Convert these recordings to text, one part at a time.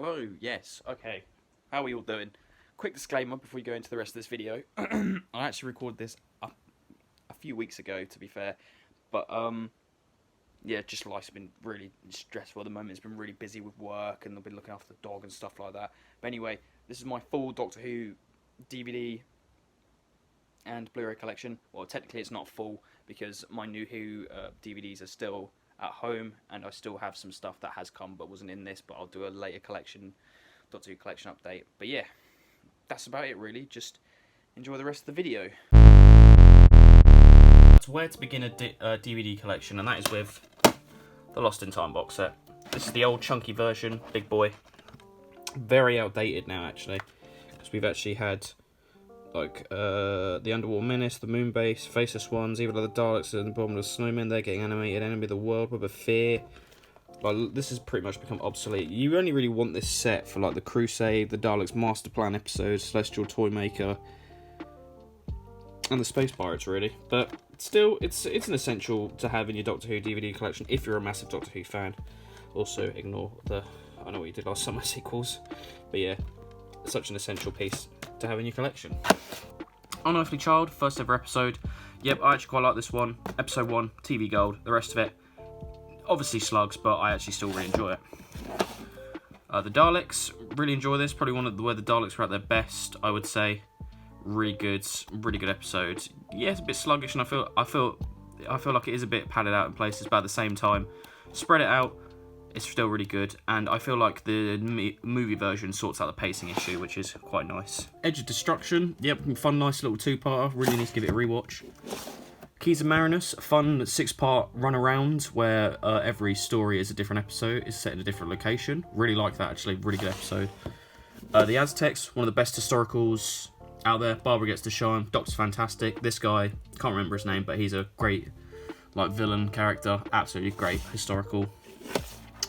Hello, yes, okay. How are we all doing? Quick disclaimer before we go into the rest of this video. I actually recorded this a few weeks ago, to be fair. But, yeah, just life's been really stressful at the moment. It's been really busy with work, and I've been looking after the dog and stuff like that. But anyway, this is my full Doctor Who DVD and Blu-ray collection. Well, technically it's not full, because my New Who DVDs are still at home, and I still have some stuff that has come but wasn't in this, but I'll do a later collection, Doctor Who collection update. But yeah, that's about it really. Just enjoy the rest of the video. So where to begin a DVD collection, and that is with the Lost in Time box set. This is the old chunky version, big boy. Very outdated now actually, because we've actually had like the Underwater Menace, the Moon Base, Faceless Ones, even the Daleks and the Bottomless Snowmen. They're getting animated. Enemy of the World, Web of Fear. Like, this has pretty much become obsolete. You only really want this set for like the Crusade, the Daleks Master Plan episodes, Celestial Toymaker, and the Space Pirates really. But still, it's an essential to have in your Doctor Who DVD collection if you're a massive Doctor Who fan. Also, ignore the I Know What You Did Last Summer sequels. But yeah, such an essential piece to have in your collection. Unearthly Child, first ever episode. Yep, I actually quite like this one. Episode 1, TV Gold. The rest of it, obviously slugs, but I actually still really enjoy it. The Daleks, really enjoy this. Probably one of where the Daleks were at their best, I would say. Really good episode. Yeah, it's a bit sluggish, and I feel like it is a bit padded out in places, but at the same time, spread it out. It's still really good, and I feel like the movie version sorts out the pacing issue, which is quite nice. Edge of Destruction, yep, fun, nice little two-parter. Really need to give it a rewatch. Keys of Marinus, fun 6-part run-around where every story is a different episode, is set in a different location. Really like that, actually. Really good episode. The Aztecs, one of the best historicals out there. Barbara gets to shine. Doc's fantastic. This guy, can't remember his name, but he's a great villain character. Absolutely great historical.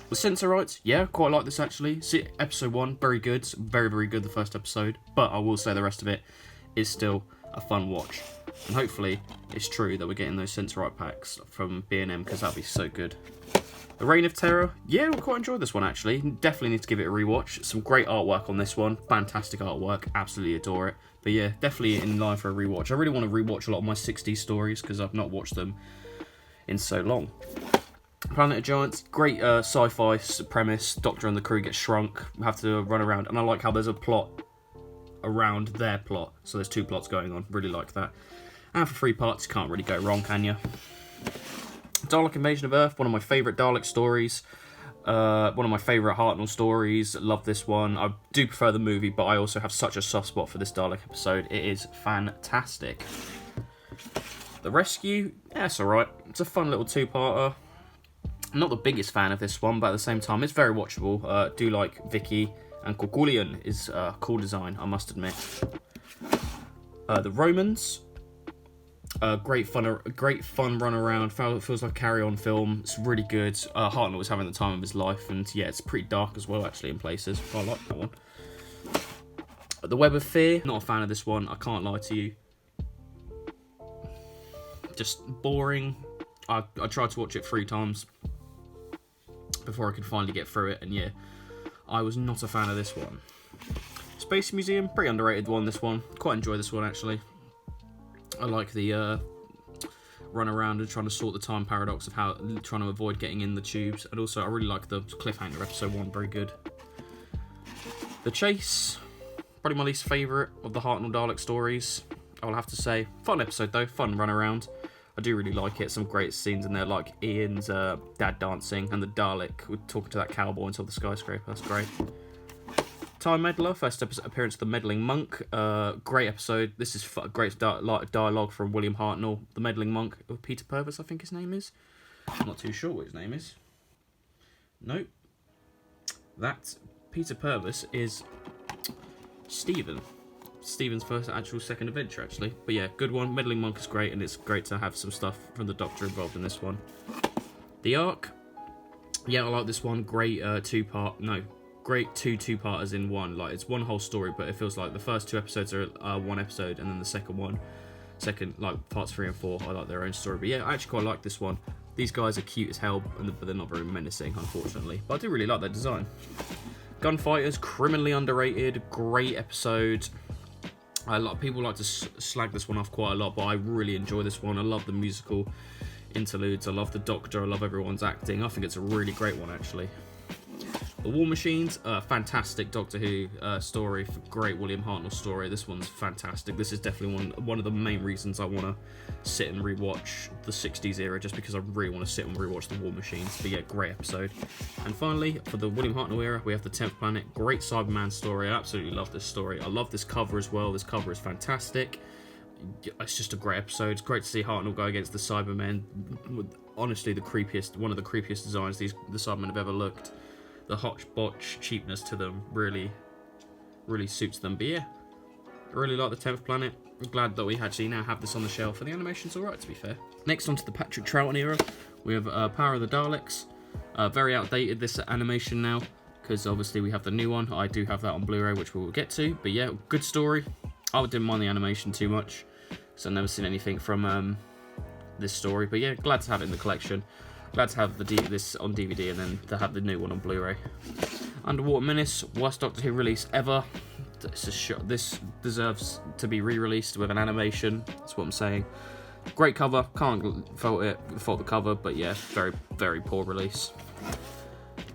The Censorites, yeah, quite like this actually. See, episode 1, very good. Very, very good, the first episode. But I will say the rest of it is still a fun watch. And hopefully it's true that we're getting those Censorite packs from B&M, because that'd be so good. The Reign of Terror, yeah, we quite enjoyed this one actually. Definitely need to give it a rewatch. Some great artwork on this one. Fantastic artwork. Absolutely adore it. But yeah, definitely in line for a rewatch. I really want to rewatch a lot of my 60s stories, because I've not watched them in so long. Planet of Giants, great sci-fi premise. Doctor and the crew get shrunk, have to run around, and I like how there's a plot around their plot, so there's 2 plots going on. Really like that. And for 3 parts, you can't really go wrong, can you? Dalek Invasion of Earth, one of my favourite Dalek stories. One of my favourite Hartnell stories. Love this one. I do prefer the movie, but I also have such a soft spot for this Dalek episode. It is fantastic. The Rescue, yeah, it's alright. It's a fun little 2-parter. I'm not the biggest fan of this one, but at the same time, it's very watchable. Do like Vicky, and Corkulian is a cool design, I must admit. The Romans, great fun run around. Feels like a carry-on film. It's really good. Hartnell was having the time of his life, and yeah, it's pretty dark as well, actually, in places. I like that one. The Web of Fear, not a fan of this one. I can't lie to you. Just boring. I tried to watch it 3 times before I could finally get through it, and yeah, I was not a fan of this one. Space Museum, pretty underrated one, this one. Quite enjoy this one, actually. I like the run around and trying to sort the time paradox of how trying to avoid getting in the tubes, and also I really like the cliffhanger episode 1, very good. The Chase, probably my least favourite of the Hartnell Dalek stories, I'll have to say. Fun episode though, fun run around. I do really like it. Some great scenes in there, like Ian's dad dancing and the Dalek talking to that cowboy until the skyscraper. That's great. Time Meddler, first appearance of the Meddling Monk. Great episode. This is great dialogue from William Hartnell. The Meddling Monk, Peter Purvis, I think his name is. I'm not too sure what his name is. Nope. That Peter Purvis is Stephen's first second adventure, actually. But yeah, good one. Meddling Monk is great, and it's great to have some stuff from the Doctor involved in this one. The Ark. Yeah, I like this one. Great great two-parters in one. Like, it's one whole story, but it feels like the first 2 episodes are one episode, and then the second like parts 3 and 4 are like their own story. But yeah, I actually quite like this one. These guys are cute as hell, but they're not very menacing, unfortunately. But I do really like their design. Gunfighters, criminally underrated, great episode. A lot of people like to slag this one off quite a lot, but I really enjoy this one. I love the musical interludes, I love the Doctor, I love everyone's acting. I think it's a really great one, actually. The War Machines, fantastic Doctor Who story, great William Hartnell story. This one's fantastic. This is definitely one of the main reasons I want to sit and rewatch the 60s era, just because I really want to sit and rewatch the War Machines. But yeah, great episode. And finally, for the William Hartnell era, we have the 10th Planet. Great Cyberman story. I absolutely love this story. I love this cover as well. This cover is fantastic. It's just a great episode. It's great to see Hartnell go against the Cybermen. Honestly, one of the creepiest designs the Cybermen have ever looked. The hotch-botch cheapness to them really suits them. But yeah, I really like the 10th Planet. I'm glad that we actually now have this on the shelf, and the animation's alright, to be fair. Next, on to the Patrick Troughton era. We have Power of the Daleks. Very outdated, this animation now, because obviously we have the new one. I do have that on Blu-ray, which we will get to. But yeah, good story. I didn't mind the animation too much, because I've never seen anything from this story. But yeah, glad to have it in the collection. Glad to have this on DVD and then to have the new one on Blu-ray. Underwater Menace, worst Doctor Who release ever. This deserves to be re-released with an animation. That's what I'm saying. Great cover, can't fault the cover, but yeah, very, very poor release.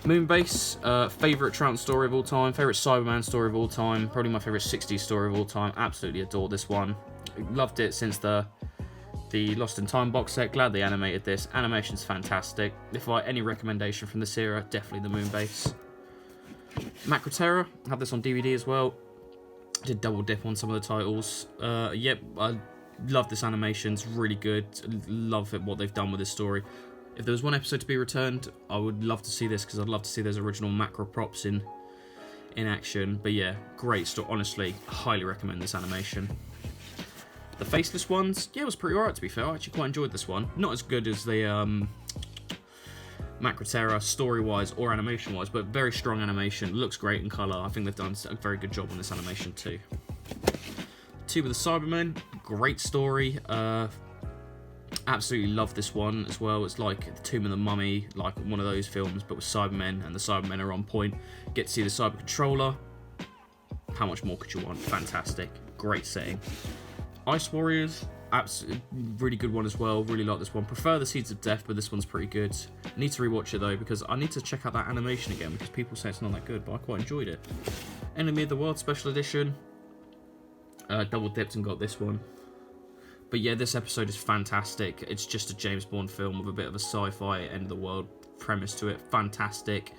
Moonbase, favourite Troughton story of all time, favourite Cyberman story of all time, probably my favourite 60s story of all time. Absolutely adore this one. Loved it since the Lost in Time box set. Glad they animated this. Animation's fantastic. If I any recommendation from this era, definitely the Moonbase. Macro Terror, I have this on DVD as well. Did double dip on some of the titles. Yep, I love this animation. It's really good. Love it, what they've done with this story. If there was one episode to be returned, I would love to see this, because I'd love to see those original macro props in action. But yeah, great story. Honestly, highly recommend this animation. The Faceless ones, yeah, it was pretty alright, to be fair. I actually quite enjoyed this one. Not as good as the Macro Terror, story-wise or animation-wise, but very strong animation. Looks great in colour. I think they've done a very good job on this animation too. Tomb of the Cybermen, great story. Absolutely love this one as well. It's like the Tomb of the Mummy, like one of those films, but with Cybermen, and the Cybermen are on point. Get to see the Cyber Controller. How much more could you want? Fantastic. Great setting. Ice Warriors, absolutely really good one as well. Really like this one. Prefer the Seeds of Death, but this one's pretty good. Need to rewatch it though, because I need to check out that animation again, because people say it's not that good, but I quite enjoyed it. Enemy of the World Special Edition. Double dipped and got this one. But yeah, this episode is fantastic. It's just a James Bond film with a bit of a sci-fi end of the world premise to it. Fantastic.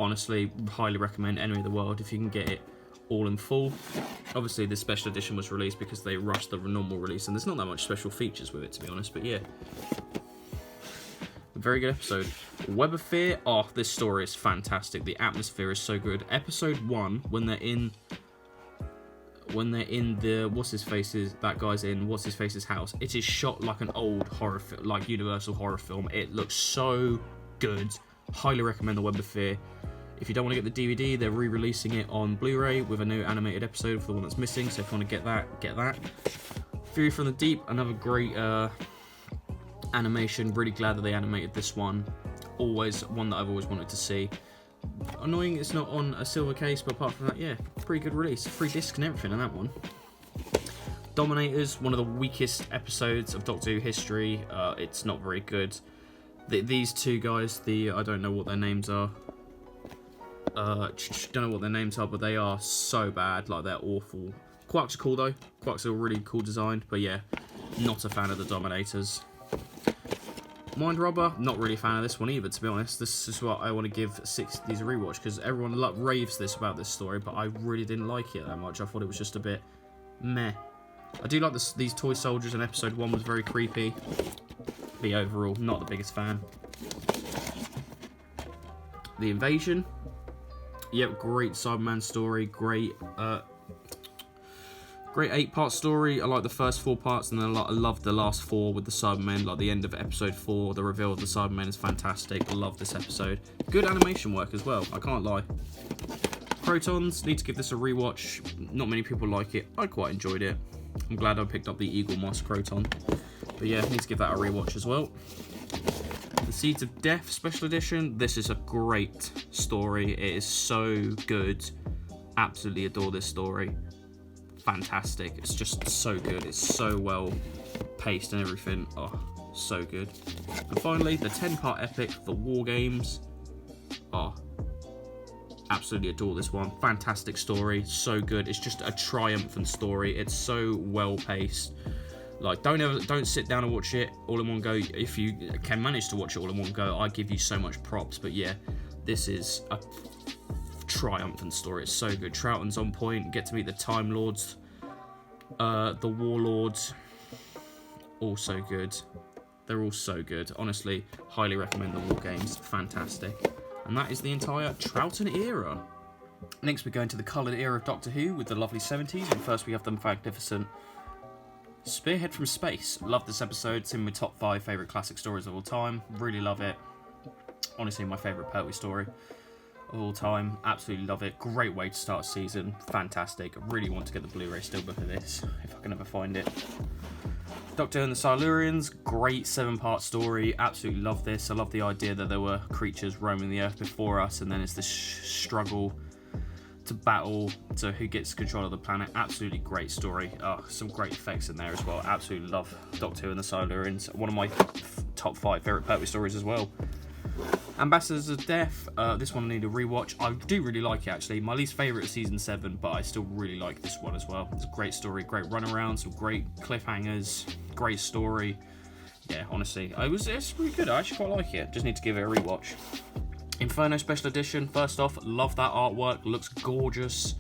Honestly, highly recommend Enemy of the World if you can get it all in full. Obviously, this special edition was released because they rushed the normal release, and there's not that much special features with it, to be honest, but yeah. A very good episode. Web of Fear, oh, this story is fantastic. The atmosphere is so good. Episode 1, when they're in the that guy's in what's his face's house, it is shot like an old horror film, like Universal horror film. It looks so good. Highly recommend the Web of Fear. If you don't want to get the DVD, they're re-releasing it on Blu-ray with a new animated episode for the one that's missing, so if you want to get that. Fury from the Deep, another great animation. Really glad that they animated this one. Always one that I've always wanted to see. Annoying it's not on a silver case, but apart from that, yeah, pretty good release. Free disc and everything on that one. Dominators, one of the weakest episodes of Doctor Who history. It's not very good. These two guys, I don't know what their names are. Don't know what their names are, but they are so bad. Like, they're awful. Quarks are cool though. Quarks are really cool designed, but yeah, not a fan of the Dominators. Mind Robber, not really a fan of this one either, to be honest. This is what I want to give 60s a rewatch, because everyone raves about this story, but I really didn't like it that much. I thought it was just a bit meh. I do like these toy soldiers, and episode 1 was very creepy. But overall, not the biggest fan. The Invasion. Yep, great Cyberman story, great 8-part story. I like the first 4 parts, and then I love the last 4 with the Cybermen. Like the end of episode 4, the reveal of the Cybermen is fantastic. I love this episode. Good animation work as well, I can't lie. Protons, need to give this a rewatch. Not many people like it. I quite enjoyed it. I'm glad I picked up the Eagle Moss Croton. But yeah, need to give that a rewatch as well. The Seeds of Death Special Edition. This is a great story. It is so good. Absolutely adore this story. Fantastic. It's just so good. It's so well paced and everything. Oh, so good. And finally, the 10-part epic, The War Games. Oh, absolutely adore this one. Fantastic story. So good. It's just a triumphant story. It's so well paced. Like, don't sit down and watch it all in one go. If you can manage to watch it all in one go, I give you so much props. But yeah, this is a triumphant story. It's so good. Troughton's on point. Get to meet the Time Lords, the Warlords. All so good. They're all so good. Honestly, highly recommend the War Games. Fantastic. And that is the entire Troughton era. Next, we go into the coloured era of Doctor Who with the lovely 70s. And first, we have the magnificent Spearhead from Space. Love this episode. It's in my top 5 favourite classic stories of all time. Really love it. Honestly, my favourite Pertwee story of all time. Absolutely love it. Great way to start a season. Fantastic. I really want to get the Blu-ray Steelbook of this, if I can ever find it. Doctor and the Silurians. Great 7-part story. Absolutely love this. I love the idea that there were creatures roaming the Earth before us, and then it's this struggle to battle to who gets control of the planet. Absolutely great story. Oh, some great effects in there as well. Absolutely love Doctor Who and the Silurians. One of my top 5 favourite Pertwee stories as well. Ambassadors of Death. This one I need to rewatch. I do really like it, actually. My least favourite is season 7, but I still really like this one as well. It's a great story, great runaround, some great cliffhangers, great story. Yeah, honestly, it's really good. I actually quite like it. Just need to give it a rewatch. Inferno Special Edition. First off, love that artwork. Looks gorgeous.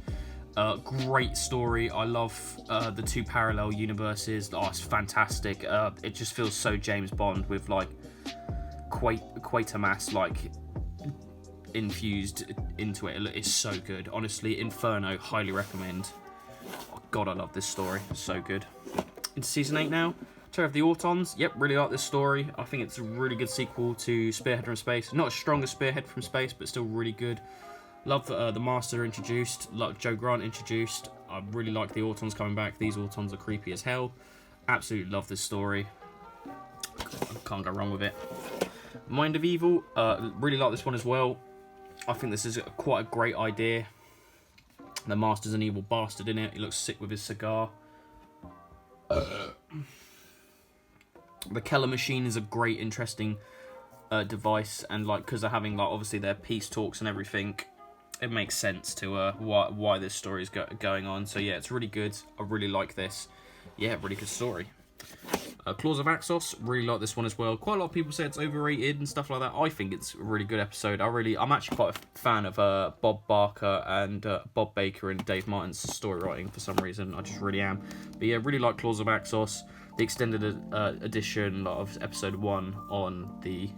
Great story. I love the 2 parallel universes. Oh, it's fantastic. It just feels so James Bond with like Quatermass like infused into it. It's so good. Honestly, Inferno, highly recommend. Oh, God, I love this story. So good. Into season 8 now. Terror of the Autons. Yep, really like this story. I think it's a really good sequel to Spearhead from Space. Not as strong as Spearhead from Space, but still really good. Love the Master introduced. Love Joe Grant introduced. I really like the Autons coming back. These Autons are creepy as hell. Absolutely love this story. Can't go wrong with it. Mind of Evil. Really like this one as well. I think this is quite a great idea. The Master's an evil bastard in it. He looks sick with his cigar. The Keller machine is a great, interesting device, and like because they're having like obviously their peace talks and everything, it makes sense to why this story is going on. So yeah, it's really good. I really like this. Yeah, really good story. Claws of Axos, really like this one as well. Quite a lot of people say it's overrated and stuff like that. I think it's a really good episode. I'm actually quite a fan of Bob Barker and Bob Baker and Dave Martin's story writing for some reason. I just really am. But yeah, really like Claws of Axos. The extended edition of episode 1 on the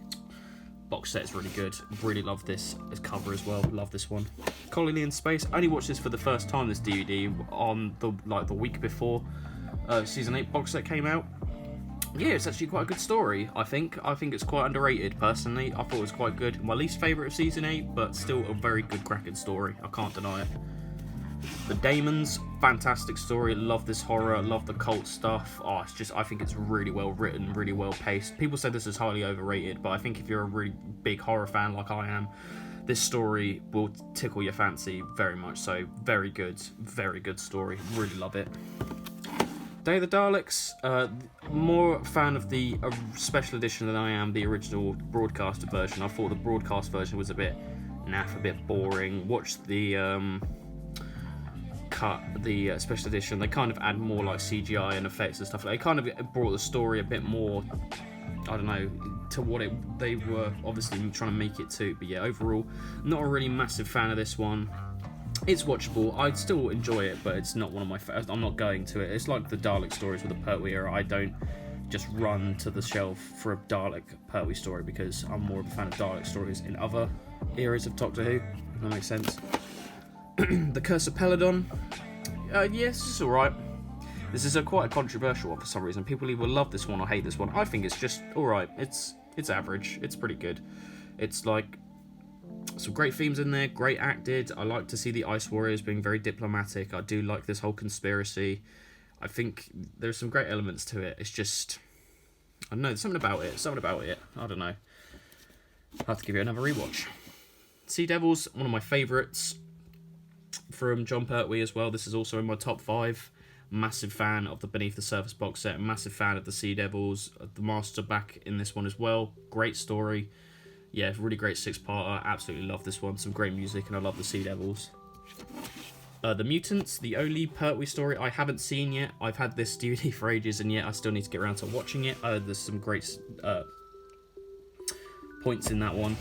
box set is really good. Really love this cover as well. Love this one. Colony in Space. I only watched this for the first time, this DVD, on the week before season 8 box set came out. Yeah, it's actually quite a good story, I think. I think it's quite underrated, personally. I thought it was quite good. My least favourite of season 8, but still a very good cracking story. I can't deny it. The Daemons, fantastic story. Love this horror, love the cult stuff. Oh, I think it's really well written, really well paced. People say this is highly overrated, but I think if you're a really big horror fan like I am, this story will tickle your fancy very much so. Very good story. Really love it. Day of the Daleks, more fan of the special edition than I am the original broadcasted version. I thought the broadcast version was a bit naff, a bit boring. Watched the special edition. They kind of add more like CGI and effects and stuff. They kind of brought the story a bit more, I don't know, to what they were obviously trying to make it to. But yeah, overall, not a really massive fan of this one. It's watchable. I'd still enjoy it, but it's not one of my favorites. I'm not going to it. It's like the Dalek stories with the Pertwee era. I don't just run to the shelf for a Dalek Pertwee story because I'm more of a fan of Dalek stories in other eras of Doctor Who, if that makes sense. The Curse of Peladon. Yes, it's alright. This is quite a controversial one for some reason. People either love this one or hate this one. I think it's just alright. It's average. It's pretty good. It's like some great themes in there, great acted. I like to see the Ice Warriors being very diplomatic. I do like this whole conspiracy. I think there's some great elements to it. It's just, I don't know, there's something about it. I don't know. I'll have to give it another rewatch. Sea Devils, one of my favourites from Jon Pertwee as well. This is also in my top 5. Massive fan of the Beneath the Surface box set. Massive fan of the Sea Devils. The Master back in this one as well. Great story. Yeah, really great 6-parter. Absolutely love this one. Some great music, and I love the Sea Devils. The Mutants, the only Pertwee story I haven't seen yet. I've had this DVD for ages, and yet I still need to get around to watching it. There's some great points in that one.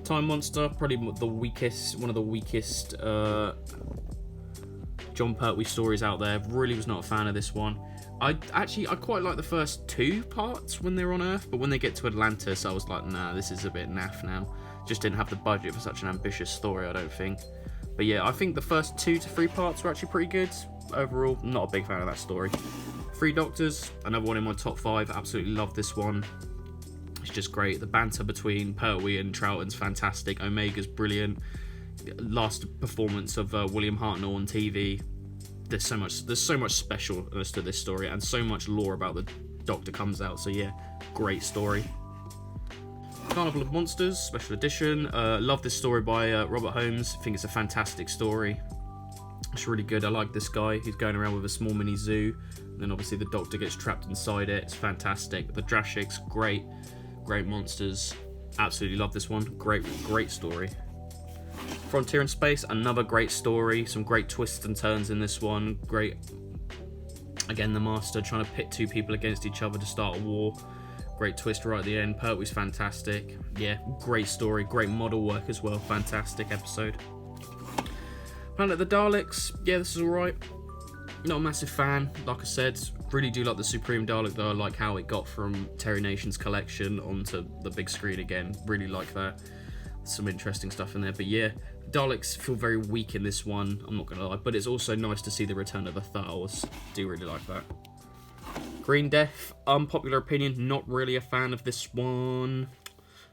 Time Monster, probably one of the weakest Jon Pertwee stories out there. Really was not a fan of this one. I quite like the first 2 parts when they're on Earth, but when they get to Atlantis, I was like, nah, this is a bit naff now. Just didn't have the budget for such an ambitious story, I don't think. But yeah, I think the first 2 to 3 parts were actually pretty good. Overall, not a big fan of that story. 3 Doctors, another one in my top 5. Absolutely love this one. It's just great. The banter between Pertwee and Troughton's fantastic. Omega's brilliant. Last performance of William Hartnell on TV. There's so much specialness to this story, and so much lore about the Doctor comes out. So yeah, great story. Carnival of Monsters Special Edition. Love this story by Robert Holmes. I think it's a fantastic story. It's really good. I like this guy who's going around with a small mini zoo, and then obviously the Doctor gets trapped inside it. It's fantastic. The Drashigs, great monsters. Absolutely love this one. Great story. Frontier in Space, another great story. Some great twists and turns in this one. Great. Again, the Master trying to pit 2 people against each other to start a war. Great twist right at the end. Pertwee's fantastic. Yeah, great story. Great model work as well. Fantastic episode. Planet of the Daleks. Yeah, this is alright. Not a massive fan, like I said. Really do like the Supreme Dalek though. I like how it got from Terry Nation's collection onto the big screen again. Really like that. Some interesting stuff in there. But yeah, Daleks feel very weak in this one, I'm not going to lie. But it's also nice to see the return of the Thals. Do really like that. Green Death, unpopular opinion, not really a fan of this one.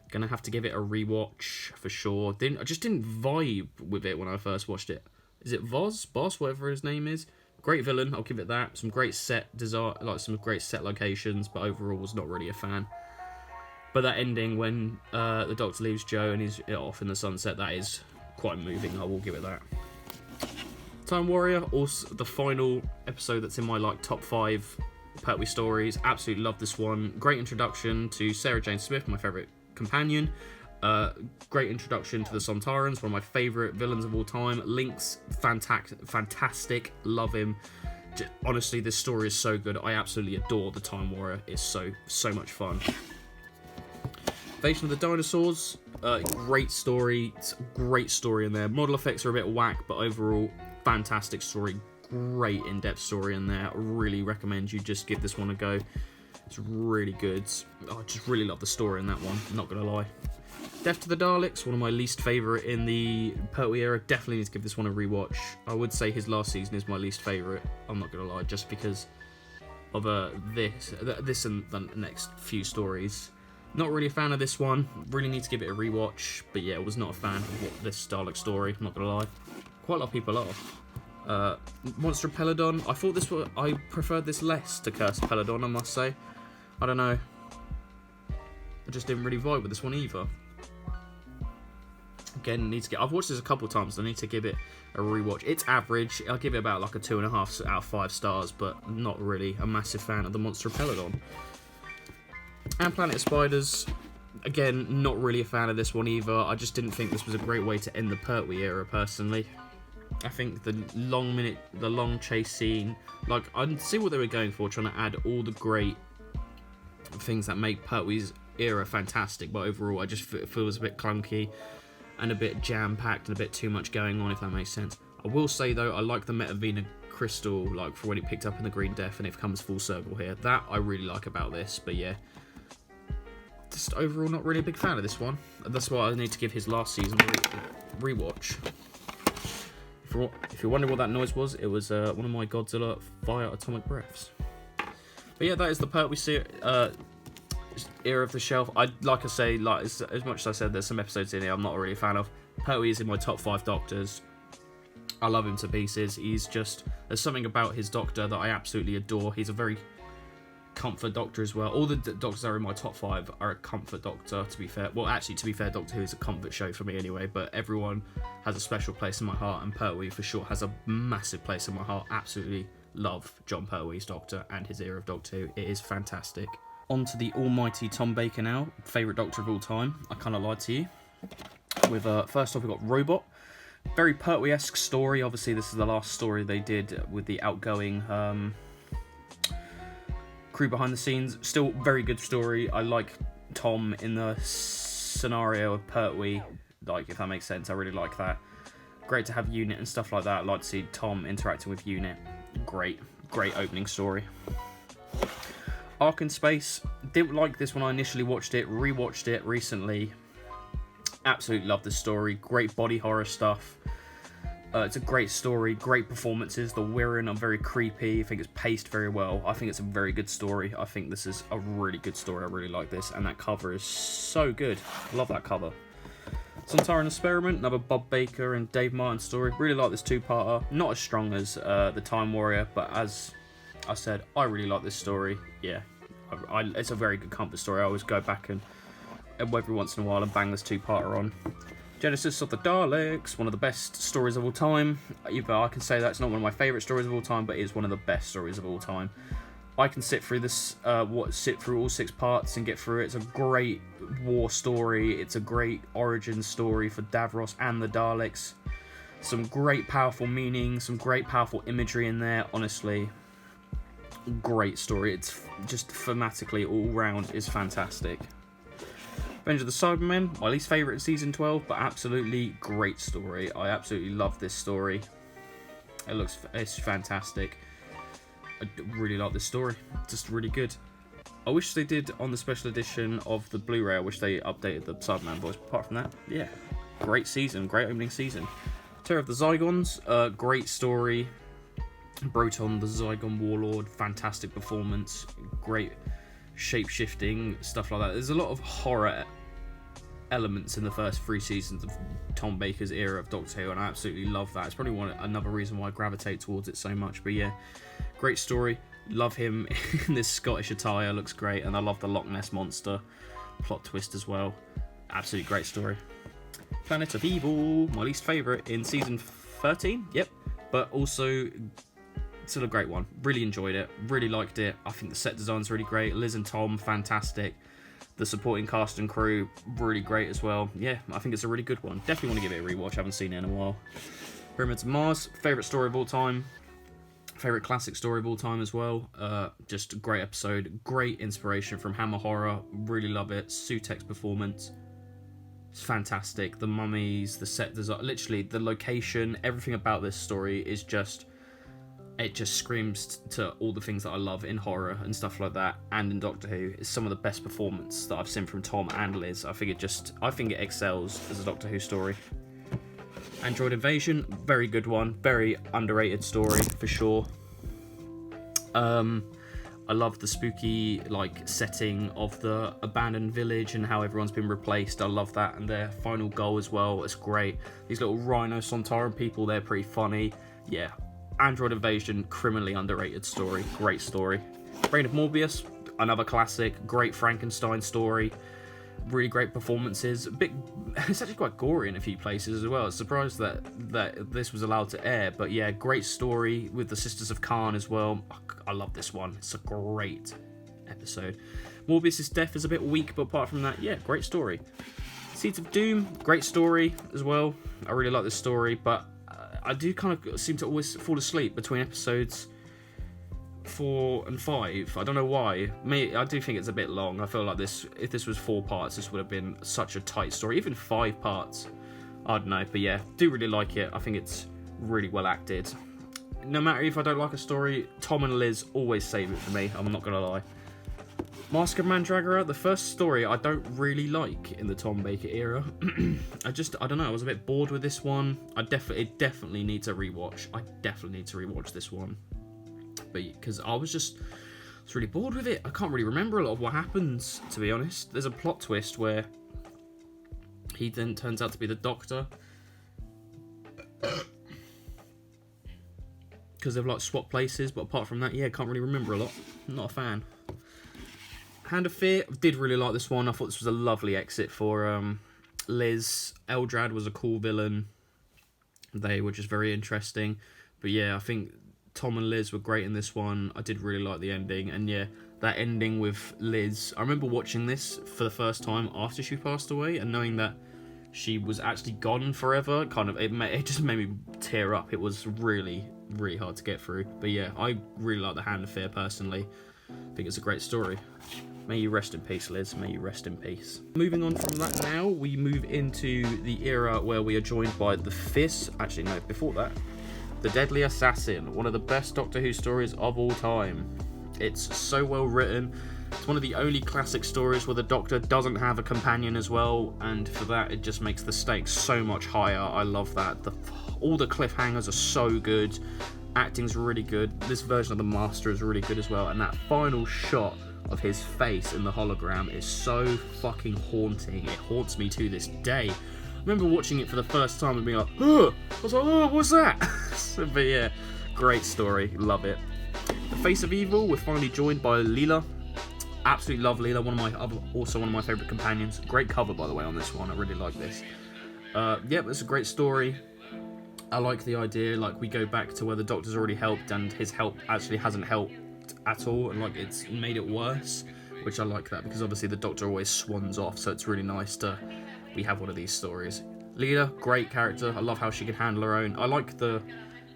Gonna have to give it a rewatch for sure. I just didn't vibe with it when I first watched it. Is it Boss, whatever his name is? Great villain, I'll give it that. Some great set design, like some great set locations, but overall was not really a fan. But that ending when the Doctor leaves Joe and he's off in the sunset, that is quite moving. I will give it that. Time Warrior, also the final episode that's in my top 5 Pertwee stories. Absolutely love this one. Great introduction to Sarah Jane Smith, my favourite companion. Great introduction to the Sontarans, one of my favourite villains of all time. Link's fantastic. Love him. Honestly, this story is so good. I absolutely adore the Time Warrior. It's so much fun. Invasion of the Dinosaurs. Great story. It's a great story in there. Model effects are a bit whack, but overall, fantastic story. Great in-depth story in there. I really recommend you just give this one a go. It's really good. I just really love the story in that one, I'm not gonna lie. Death to the Daleks, one of my least favourite in the Pertwee era. Definitely need to give this one a rewatch. I would say his last season is my least favourite, I'm not gonna lie, just because of this and the next few stories. Not really a fan of this one. Really need to give it a rewatch. But yeah, I was not a fan of this Dalek story, I'm not gonna lie. Quite a lot of people are. Monster of Peladon. I preferred this less to Curse of Peladon, I must say. I don't know. I just didn't really vibe with this one either. Again, I've watched this a couple times, so I need to give it a rewatch. It's average. I'll give it about a 2.5 out of 5 stars, but not really a massive fan of the Monster of Peladon. And Planet of Spiders. Again, not really a fan of this one either. I just didn't think this was a great way to end the Pertwee era, personally. I think the long chase scene, I see what they were going for, trying to add all the great things that make Pertwee's era fantastic, but overall I just feel it was a bit clunky and a bit jam-packed and a bit too much going on, if that makes sense. I will say though, I like the Metavina crystal, for when it picked up in the Green Death and it comes full circle here. That I really like about this, but yeah. Just overall not really a big fan of this one. That's why I need to give his last season a rewatch. If you're wondering what that noise was, it was one of my Godzilla fire atomic breaths. But yeah, that is the Pertwee era of the shelf. Like I say, as much as I said, there's some episodes in here I'm not really a fan of. Pertwee is in my top 5 Doctors. I love him to pieces. There's something about his Doctor that I absolutely adore. He's a very comfort Doctor as well. All the Doctors that are in my top 5 are a comfort Doctor, to be fair. Well, actually, to be fair, Doctor Who is a comfort show for me anyway, but everyone has a special place in my heart, and Pertwee for sure has a massive place in my heart. Absolutely love Jon Pertwee's Doctor and his era of Doctor Who. It is fantastic. On to the almighty Tom Baker now, favourite Doctor of all time. I kind of lied to you. With first off, we've got Robot. Very Pertwee-esque story. Obviously, this is the last story they did with the outgoing crew behind the scenes. Still very good story. I like Tom in the scenario of Pertwee, like, if that makes sense. I really like that. Great to have Unit and stuff like that. I'd like to see Tom interacting with Unit. Great opening story. Ark in Space. Didn't like this when I initially watched it. Rewatched it recently. Absolutely love this story. Great body horror stuff. It's a great story. Great performances. The Wirren are very creepy. I think it's paced very well. I think it's a very good story. I think this is a really good story. I really like this. And that cover is so good. Love that cover. Sontaran Experiment. Another Bob Baker and Dave Martin story. Really like this two-parter. Not as strong as The Time Warrior, but as I said, I really like this story. Yeah, it's a very good comfort story. I always go back and every once in a while and bang this two-parter on. Genesis of the Daleks, one of the best stories of all time. Either I can say that's not one of my favourite stories of all time, but it is one of the best stories of all time. I can sit through this, sit through all 6 parts and get through it. It's a great war story. It's a great origin story for Davros and the Daleks. Some great powerful meaning, some great powerful imagery in there. Honestly, great story. It's just thematically all round is fantastic. Revenge of the Cybermen, my least favourite in season 12, but absolutely great story. I absolutely love this story. It's fantastic. I really like this story. Just really good. I wish they did on the special edition of the Blu-ray. I wish they updated the Cyberman voice. Apart from that, yeah, great season, great opening season. Terror of the Zygons, great story. Broton, the Zygon warlord, fantastic performance, great shape-shifting, stuff like that. There's a lot of horror elements in the first 3 seasons of Tom Baker's era of Doctor Who, and I absolutely love that. It's probably another reason why I gravitate towards it so much. But yeah, great story. Love him in this Scottish attire, looks great, and I love the Loch Ness Monster plot twist as well. Absolutely great story. Planet of Evil, my least favourite in season 13, yep, but also still a great one. Really enjoyed it, really liked it. I think the set design's really great. Liz and Tom, fantastic. The supporting cast and crew, really great as well. Yeah, I think it's a really good one. Definitely want to give it a rewatch. Haven't seen it in a while. Pyramids of Mars, favourite story of all time. Favourite classic story of all time as well. Just a great episode. Great inspiration from Hammer Horror. Really love it. Sutek's performance. It's fantastic. The mummies, the set design, literally the location, everything about this story is just... It just screams to all the things that I love in horror and stuff like that, and in Doctor Who. It's some of the best performance that I've seen from Tom and Liz. I think it excels as a Doctor Who story. Android Invasion, very good one, very underrated story for sure. I love the spooky setting of the abandoned village and how everyone's been replaced. I love that, and their final goal as well. It's great. These little Rhino Sontaran people, they're pretty funny. Yeah. Android Invasion, criminally underrated story. Great story. Reign of Morbius, another classic. Great Frankenstein story. Really great performances. It's actually quite gory in a few places as well. I was surprised that this was allowed to air. But yeah, great story with the Sisters of Khan as well. I love this one. It's a great episode. Morbius' death is a bit weak, but apart from that, yeah, great story. Seeds of Doom, great story as well. I really like this story, but I do kind of seem to always fall asleep between episodes 4 and 5. I don't know why. I do think it's a bit long. I feel like if this was 4 parts, this would have been such a tight story. Even 5 parts. I don't know. But yeah, do really like it. I think it's really well acted. No matter if I don't like a story, Tom and Liz always save it for me. I'm not going to lie. Mask of Mandragora, the first story I don't really like in the Tom Baker era. I don't know, I was a bit bored with this one. I definitely need to rewatch. I definitely need to rewatch this one. Because I was really bored with it. I can't really remember a lot of what happens, to be honest. There's a plot twist where he then turns out to be the Doctor. Because they've swapped places, but apart from that, yeah, can't really remember a lot. I'm not a fan. Hand of Fear, did really like this one. I thought this was a lovely exit for Liz. Eldrad was a cool villain. They were just very interesting. But yeah, I think Tom and Liz were great in this one. I did really like the ending. And yeah, that ending with Liz. I remember watching this for the first time after she passed away and knowing that she was actually gone forever. It just made me tear up. It was really, really hard to get through. But yeah, I really like the Hand of Fear personally. I think it's a great story. May you rest in peace, Liz. May you rest in peace. Moving on from that now, we move into the era where we are joined by the Fist. Actually, no, before that. The Deadly Assassin, one of the best Doctor Who stories of all time. It's so well written. It's one of the only classic stories where the Doctor doesn't have a companion as well, and for that it just makes the stakes so much higher. I love that. All the cliffhangers are so good. Acting's really good. This version of the Master is really good as well, and that final shot of his face in the hologram is so fucking haunting. It haunts me to this day. I remember watching it for the first time and being like, oh! I was like, oh, what's that? But yeah, great story. Love it. The Face of Evil, we're finally joined by Leela. Absolutely love Leela, also one of my favourite companions. Great cover, by the way, on this one. I really like this. Yep, it's a great story. I like the idea, like, we go back to where the Doctor's already helped and his help actually hasn't helped at all, and like it's made it worse, which I like that, because obviously the Doctor always swans off, so it's really nice we have one of these stories. Leela, great character. I love how she can handle her own. I like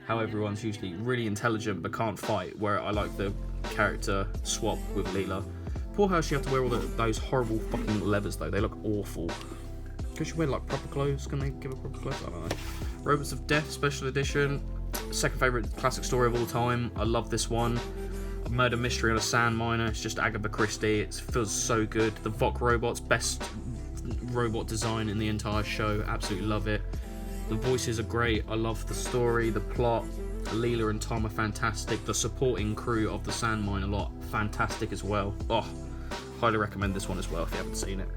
how everyone's usually really intelligent but can't fight, where I like the character swap with Leela. Poor how she had to wear all those horrible fucking leathers though. They look awful. Could she wear like proper clothes? Can they give her proper clothes? I don't know. Robots of Death Special Edition. Second favourite classic story of all time. I love this one. A murder mystery on a sand miner. It's just Agatha Christie. It feels so good. The Vok robots, best robot design in the entire show. Absolutely love it. The voices are great. I love the story, the plot. Leela and Tom are fantastic. The supporting crew of the sand miner lot, fantastic as well. Oh, highly recommend this one as well if you haven't seen it.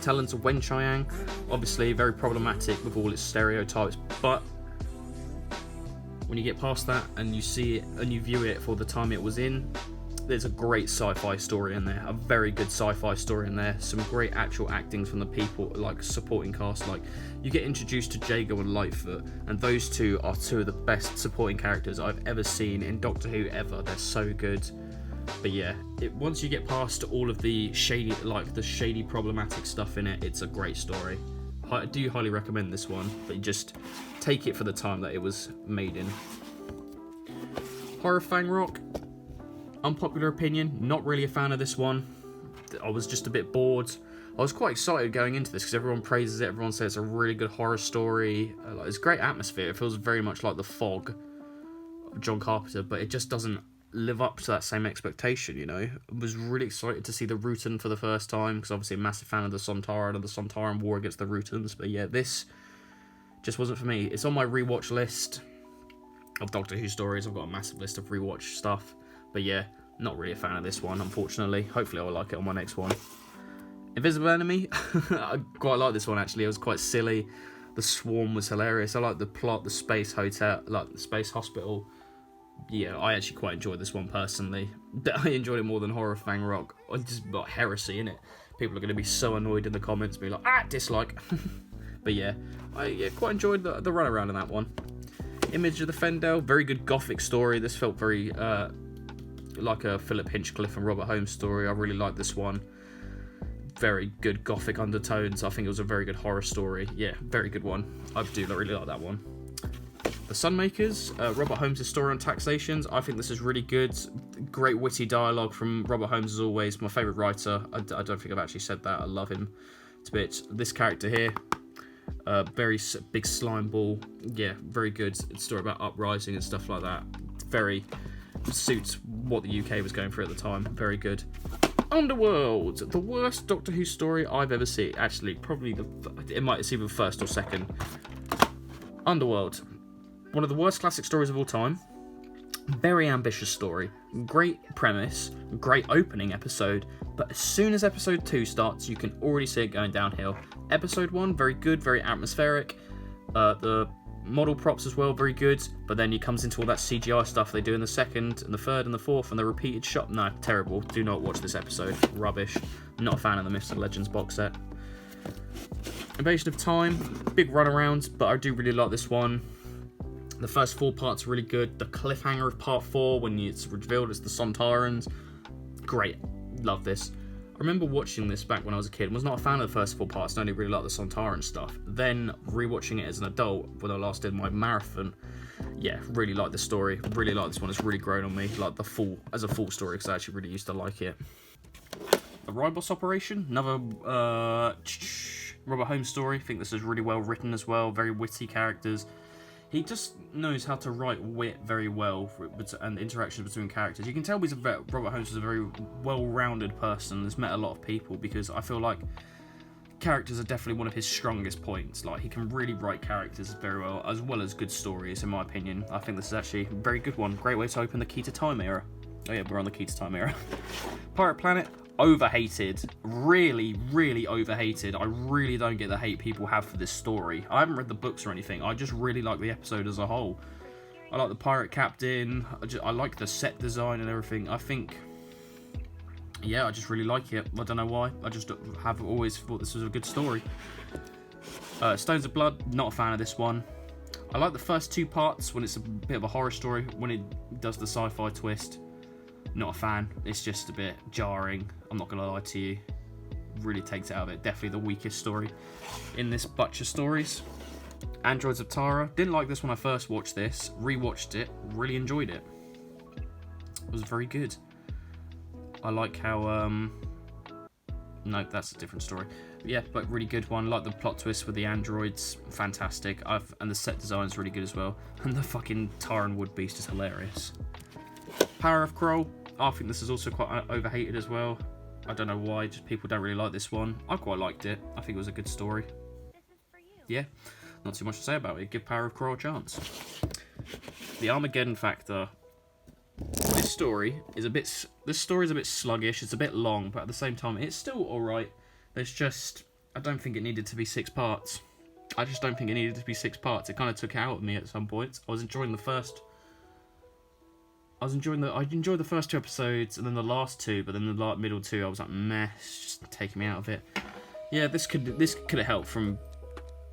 Talents of Wen Chiang, obviously very problematic with all its stereotypes, but when you get past that and you see it and you view it for the time it was in, there's a great sci-fi story in there, a very good sci-fi story in there, some great actual acting from the people, like supporting cast. Like, you get introduced to Jago and Lightfoot, and those two are two of the best supporting characters I've ever seen in Doctor Who ever. They're so good. But yeah, once you get past all of the shady problematic stuff in it, it's a great story. I do highly recommend this one, but you just take it for the time that it was made in. Horror Fang Rock. Unpopular opinion, not really a fan of this one. I was just a bit bored. I was quite excited going into this because everyone praises it, everyone says it's a really good horror story. It's great atmosphere. It feels very much like The Fog of John Carpenter, but it just doesn't live up to that same expectation, you know. I was really excited to see the Rutan for the first time because obviously a massive fan of the Sontaran and the Sontaran war against the Rutans, but yeah, this just wasn't for me. It's on my rewatch list of Doctor Who stories. I've got a massive list of rewatch stuff. But yeah, not really a fan of this one, unfortunately. Hopefully I'll like it on my next one. Invisible Enemy. I quite like this one, actually. It was quite silly. The Swarm was hilarious. I like the plot, the space hotel, like the space hospital. Yeah, I actually quite enjoyed this one personally. I enjoyed it more than Horror Fang Rock. I just got heresy in it. People are going to be so annoyed in the comments, be like, dislike. But yeah, I quite enjoyed the run around in that one. Image of the Fendel. Very good gothic story. This felt very... like a Philip Hinchcliffe and Robert Holmes story. I really like this one. Very good gothic undertones. I think it was a very good horror story. Yeah, very good one. I do really like that one. The Sunmakers, Robert Holmes' story on taxations. I think this is really good. Great witty dialogue from Robert Holmes as always. My favourite writer. I don't think I've actually said that. I love him to bits. This character here, very big slime ball. Yeah, very good. It's a story about uprising and stuff like that. Very suits what the UK was going through at the time. Very good. Underworld, the worst Doctor Who story I've ever seen. Actually, probably it's either first or second. Underworld, one of the worst classic stories of all time. Very ambitious story, great premise, great opening episode, but as soon as episode 2 starts, you can already see it going downhill. Episode 1, very good, very atmospheric. The model props as well, very good. But then it comes into all that CGI stuff they do in the second, and the third, and the fourth, and the repeated shot. No, terrible. Do not watch this episode. Rubbish. Not a fan of the Myths and Legends box set. Invasion of Time, big runaround, but I do really like this one. The first 4 parts are really good. The cliffhanger of part 4, when it's revealed it's the Sontarans, great. Love this. I remember watching this back when I was a kid and was not a fan of the first 4 parts and only really liked the Sontaran stuff. Then rewatching it as an adult when I last did my marathon, yeah, really like the story. Really like this one. It's really grown on me, like as a full story, because I actually really used to like it. The Ribos Operation, another Robert Holmes story. I think this is really well written as well. Very witty characters. He just knows how to write wit very well and interactions between characters. You can tell Robert Holmes is a very well-rounded person. Has met a lot of people, because I feel like characters are definitely one of his strongest points. Like, he can really write characters very well as good stories, in my opinion. I think this is actually a very good one. Great way to open the Key to Time era. Oh yeah, we're on the Key to Time era. Pirate Planet. Overhated. Really, really overhated. I really don't get the hate people have for this story. I haven't read the books or anything. I just really like the episode as a whole. I like the pirate captain. I like the set design and everything. I think, yeah, I just really like it. I don't know why. I just have always thought this was a good story. Stones of Blood. Not a fan of this one. I like the first 2 parts when it's a bit of a horror story. When it does the sci-fi twist. Not a fan. It's just a bit jarring. I'm not going to lie to you. Really takes it out of it. Definitely the weakest story in this bunch of stories. Androids of Tara. Didn't like this when I first watched this. Rewatched it. Really enjoyed it. It was very good. I like how... No, that's a different story. But yeah, but really good one. Like the plot twist with the androids. Fantastic. And the set design's really good as well. And the fucking Taran Wood Beast is hilarious. Power of Kroll. I think this is also quite overhated as well. I don't know why, just people don't really like this one. I quite liked it. I think it was a good story. This is for you. Yeah, not too much to say about it. Give Power of Kroll a chance. The Armageddon Factor. This story is a bit sluggish. It's a bit long, but at the same time, it's still alright. There's just, I don't think it needed to be 6 parts. I just don't think it needed to be 6 parts. It kind of took it out of me at some points. I enjoyed the first 2 episodes, and then the last 2, but then the middle 2, I was like, meh, it's just taking me out of it. Yeah, this could have helped from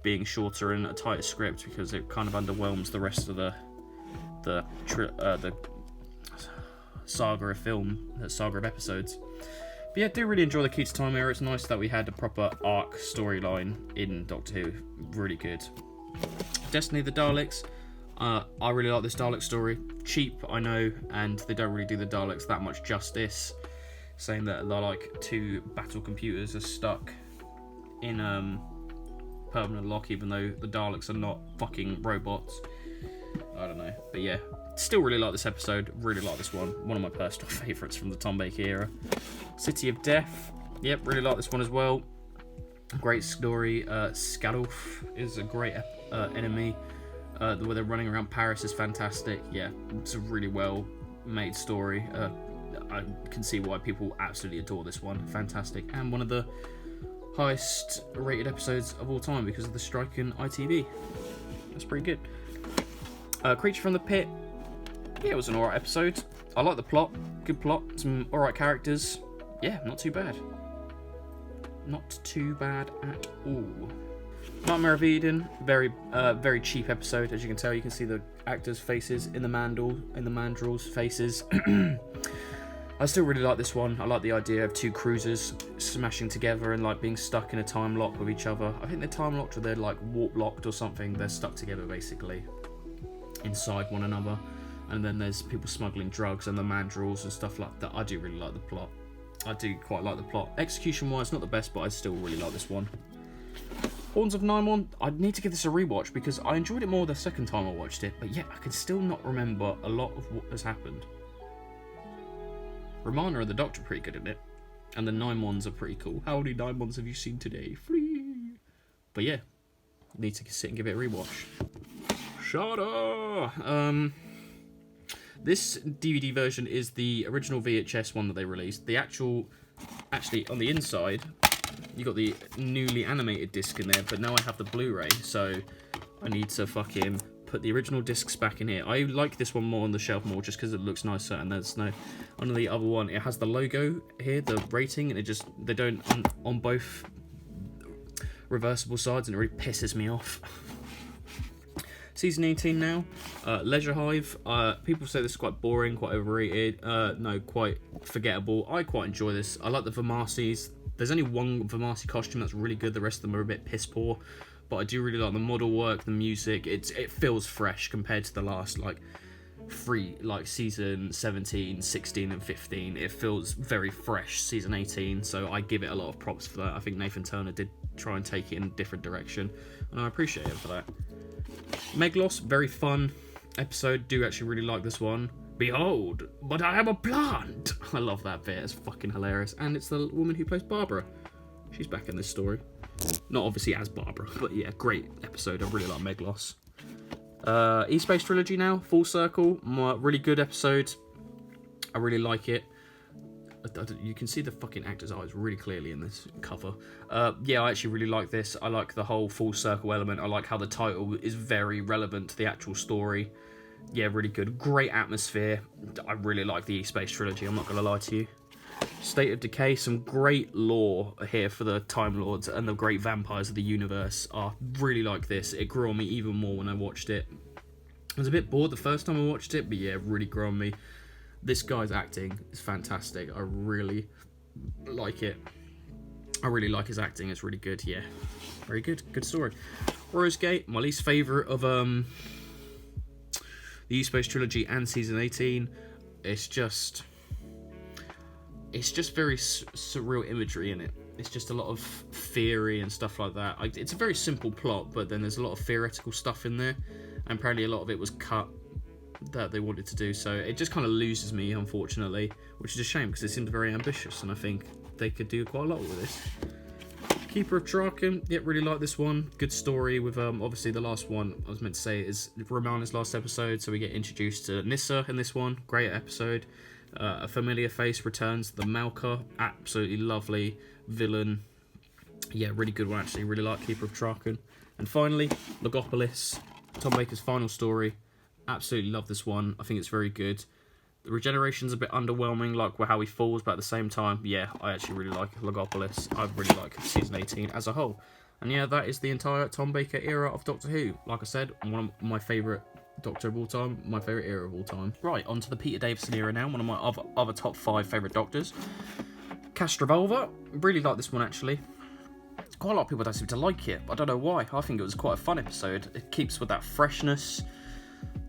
being shorter and a tighter script, because it kind of underwhelms the rest of the saga of episodes. But yeah, I do really enjoy the Key to Time era. It's nice that we had a proper arc storyline in Doctor Who. Really good. Destiny of the Daleks. I really like this Dalek story. Cheap, I know, and they don't really do the Daleks that much justice. Saying that they're like 2 battle computers are stuck in permanent lock, even though the Daleks are not fucking robots. I don't know, but yeah, still really like this episode. Really like this one. One of my personal favourites from the Tom Baker era. City of Death. Yep, really like this one as well. Great story. Skadulf is a great enemy. Where they're running around Paris is fantastic. Yeah, it's a really well made story. I can see why people absolutely adore this one. Fantastic. And one of the highest rated episodes of all time because of the strike in ITV. That's pretty good. Creature from the Pit. Yeah, it was an alright episode. I like the plot. Good plot. Some alright characters. Yeah, not too bad. Not too bad at all. Nightmare of Eden, very cheap episode. As you can tell, you can see the actors' faces in the mandrels' faces. I still really like this one. I like the idea of 2 cruisers smashing together and like being stuck in a time lock with each other. I think they're time locked or they're like warp locked or something. They're stuck together basically inside one another. And then there's people smuggling drugs and the mandrels and stuff like that. I do really like the plot. I do quite like the plot. Execution-wise, not the best, but I still really like this one. Horns of Nimon, I need to give this a rewatch because I enjoyed it more the second time I watched it, but yet I can still not remember a lot of what has happened. Romana and the Doctor are pretty good at it, and the Nimons are pretty cool. How many Nimons have you seen today? Free! But yeah, need to sit and give it a rewatch. Shada! This DVD version is the original VHS one that they released. The actually on the inside, you got the newly animated disc in there, but now I have the Blu-ray, so I need to fucking put the original discs back in here. I like this one more on the shelf more just because it looks nicer, and there's no... On the other one, it has the logo here, the rating, and they don't on both reversible sides, and it really pisses me off. Season 18 now. Leisure Hive. People say this is quite boring, quite overrated. No, quite forgettable. I quite enjoy this. I like the Vamasis. There's only one Vamasi costume that's really good. The rest of them are a bit piss poor. But I do really like the model work, the music. It feels fresh compared to the last, season 17, 16 and 15. It feels very fresh, season 18, so I give it a lot of props for that. I think Nathan Turner did try and take it in a different direction, and I appreciate him for that. Meglos, very fun episode. Do actually really like this one. Behold, but I am a plant! I love that bit, it's fucking hilarious. And it's the woman who plays Barbara. She's back in this story. Not obviously as Barbara, but yeah, great episode. I really like Meglos. E-Space Trilogy now, full circle. Really good episode. I really like it. You can see the fucking actor's eyes really clearly in this cover. Yeah, I actually really like this. I like the whole full circle element. I like how the title is very relevant to the actual story. Yeah, really good. Great atmosphere. I really like the E-Space Trilogy, I'm not going to lie to you. State of Decay, some great lore here for the Time Lords and the great vampires of the universe. I really like this. It grew on me even more when I watched it. I was a bit bored the first time I watched it, but yeah, it really grew on me. This guy's acting is fantastic. I really like it. I really like his acting. It's really good. Yeah, very good. Good story. Rosegate, my least favourite of the E-Space Trilogy and Season 18. It's just very surreal imagery in it. It's just a lot of theory and stuff like that. It's a very simple plot, but then there's a lot of theoretical stuff in there, and apparently a lot of it was cut that they wanted to do, so it just kind of loses me, unfortunately, which is a shame because it seemed very ambitious, and I think they could do quite a lot with this. Keeper of Troughton, yeah, really like this one. Good story with obviously the last one I was meant to say is Romana's last episode, so we get introduced to Nissa in this one. Great episode. A familiar face returns, the Malka, absolutely lovely villain. Yeah, really good one actually. Really like Keeper of Troughton. And finally, Logopolis, Tom Baker's final story. Absolutely love this one. I think it's very good. The regeneration's a bit underwhelming, like how he falls, but at the same time, yeah, I actually really like Logopolis. I really like Season 18 as a whole. And yeah, that is the entire Tom Baker era of Doctor Who. Like I said, one of my favourite Doctor of all time, my favourite era of all time. Right, on to the Peter Davison era now, one of my other top 5 favourite Doctors. Castrovalva, really like this one actually. Quite a lot of people don't seem to like it, but I don't know why. I think it was quite a fun episode. It keeps with that freshness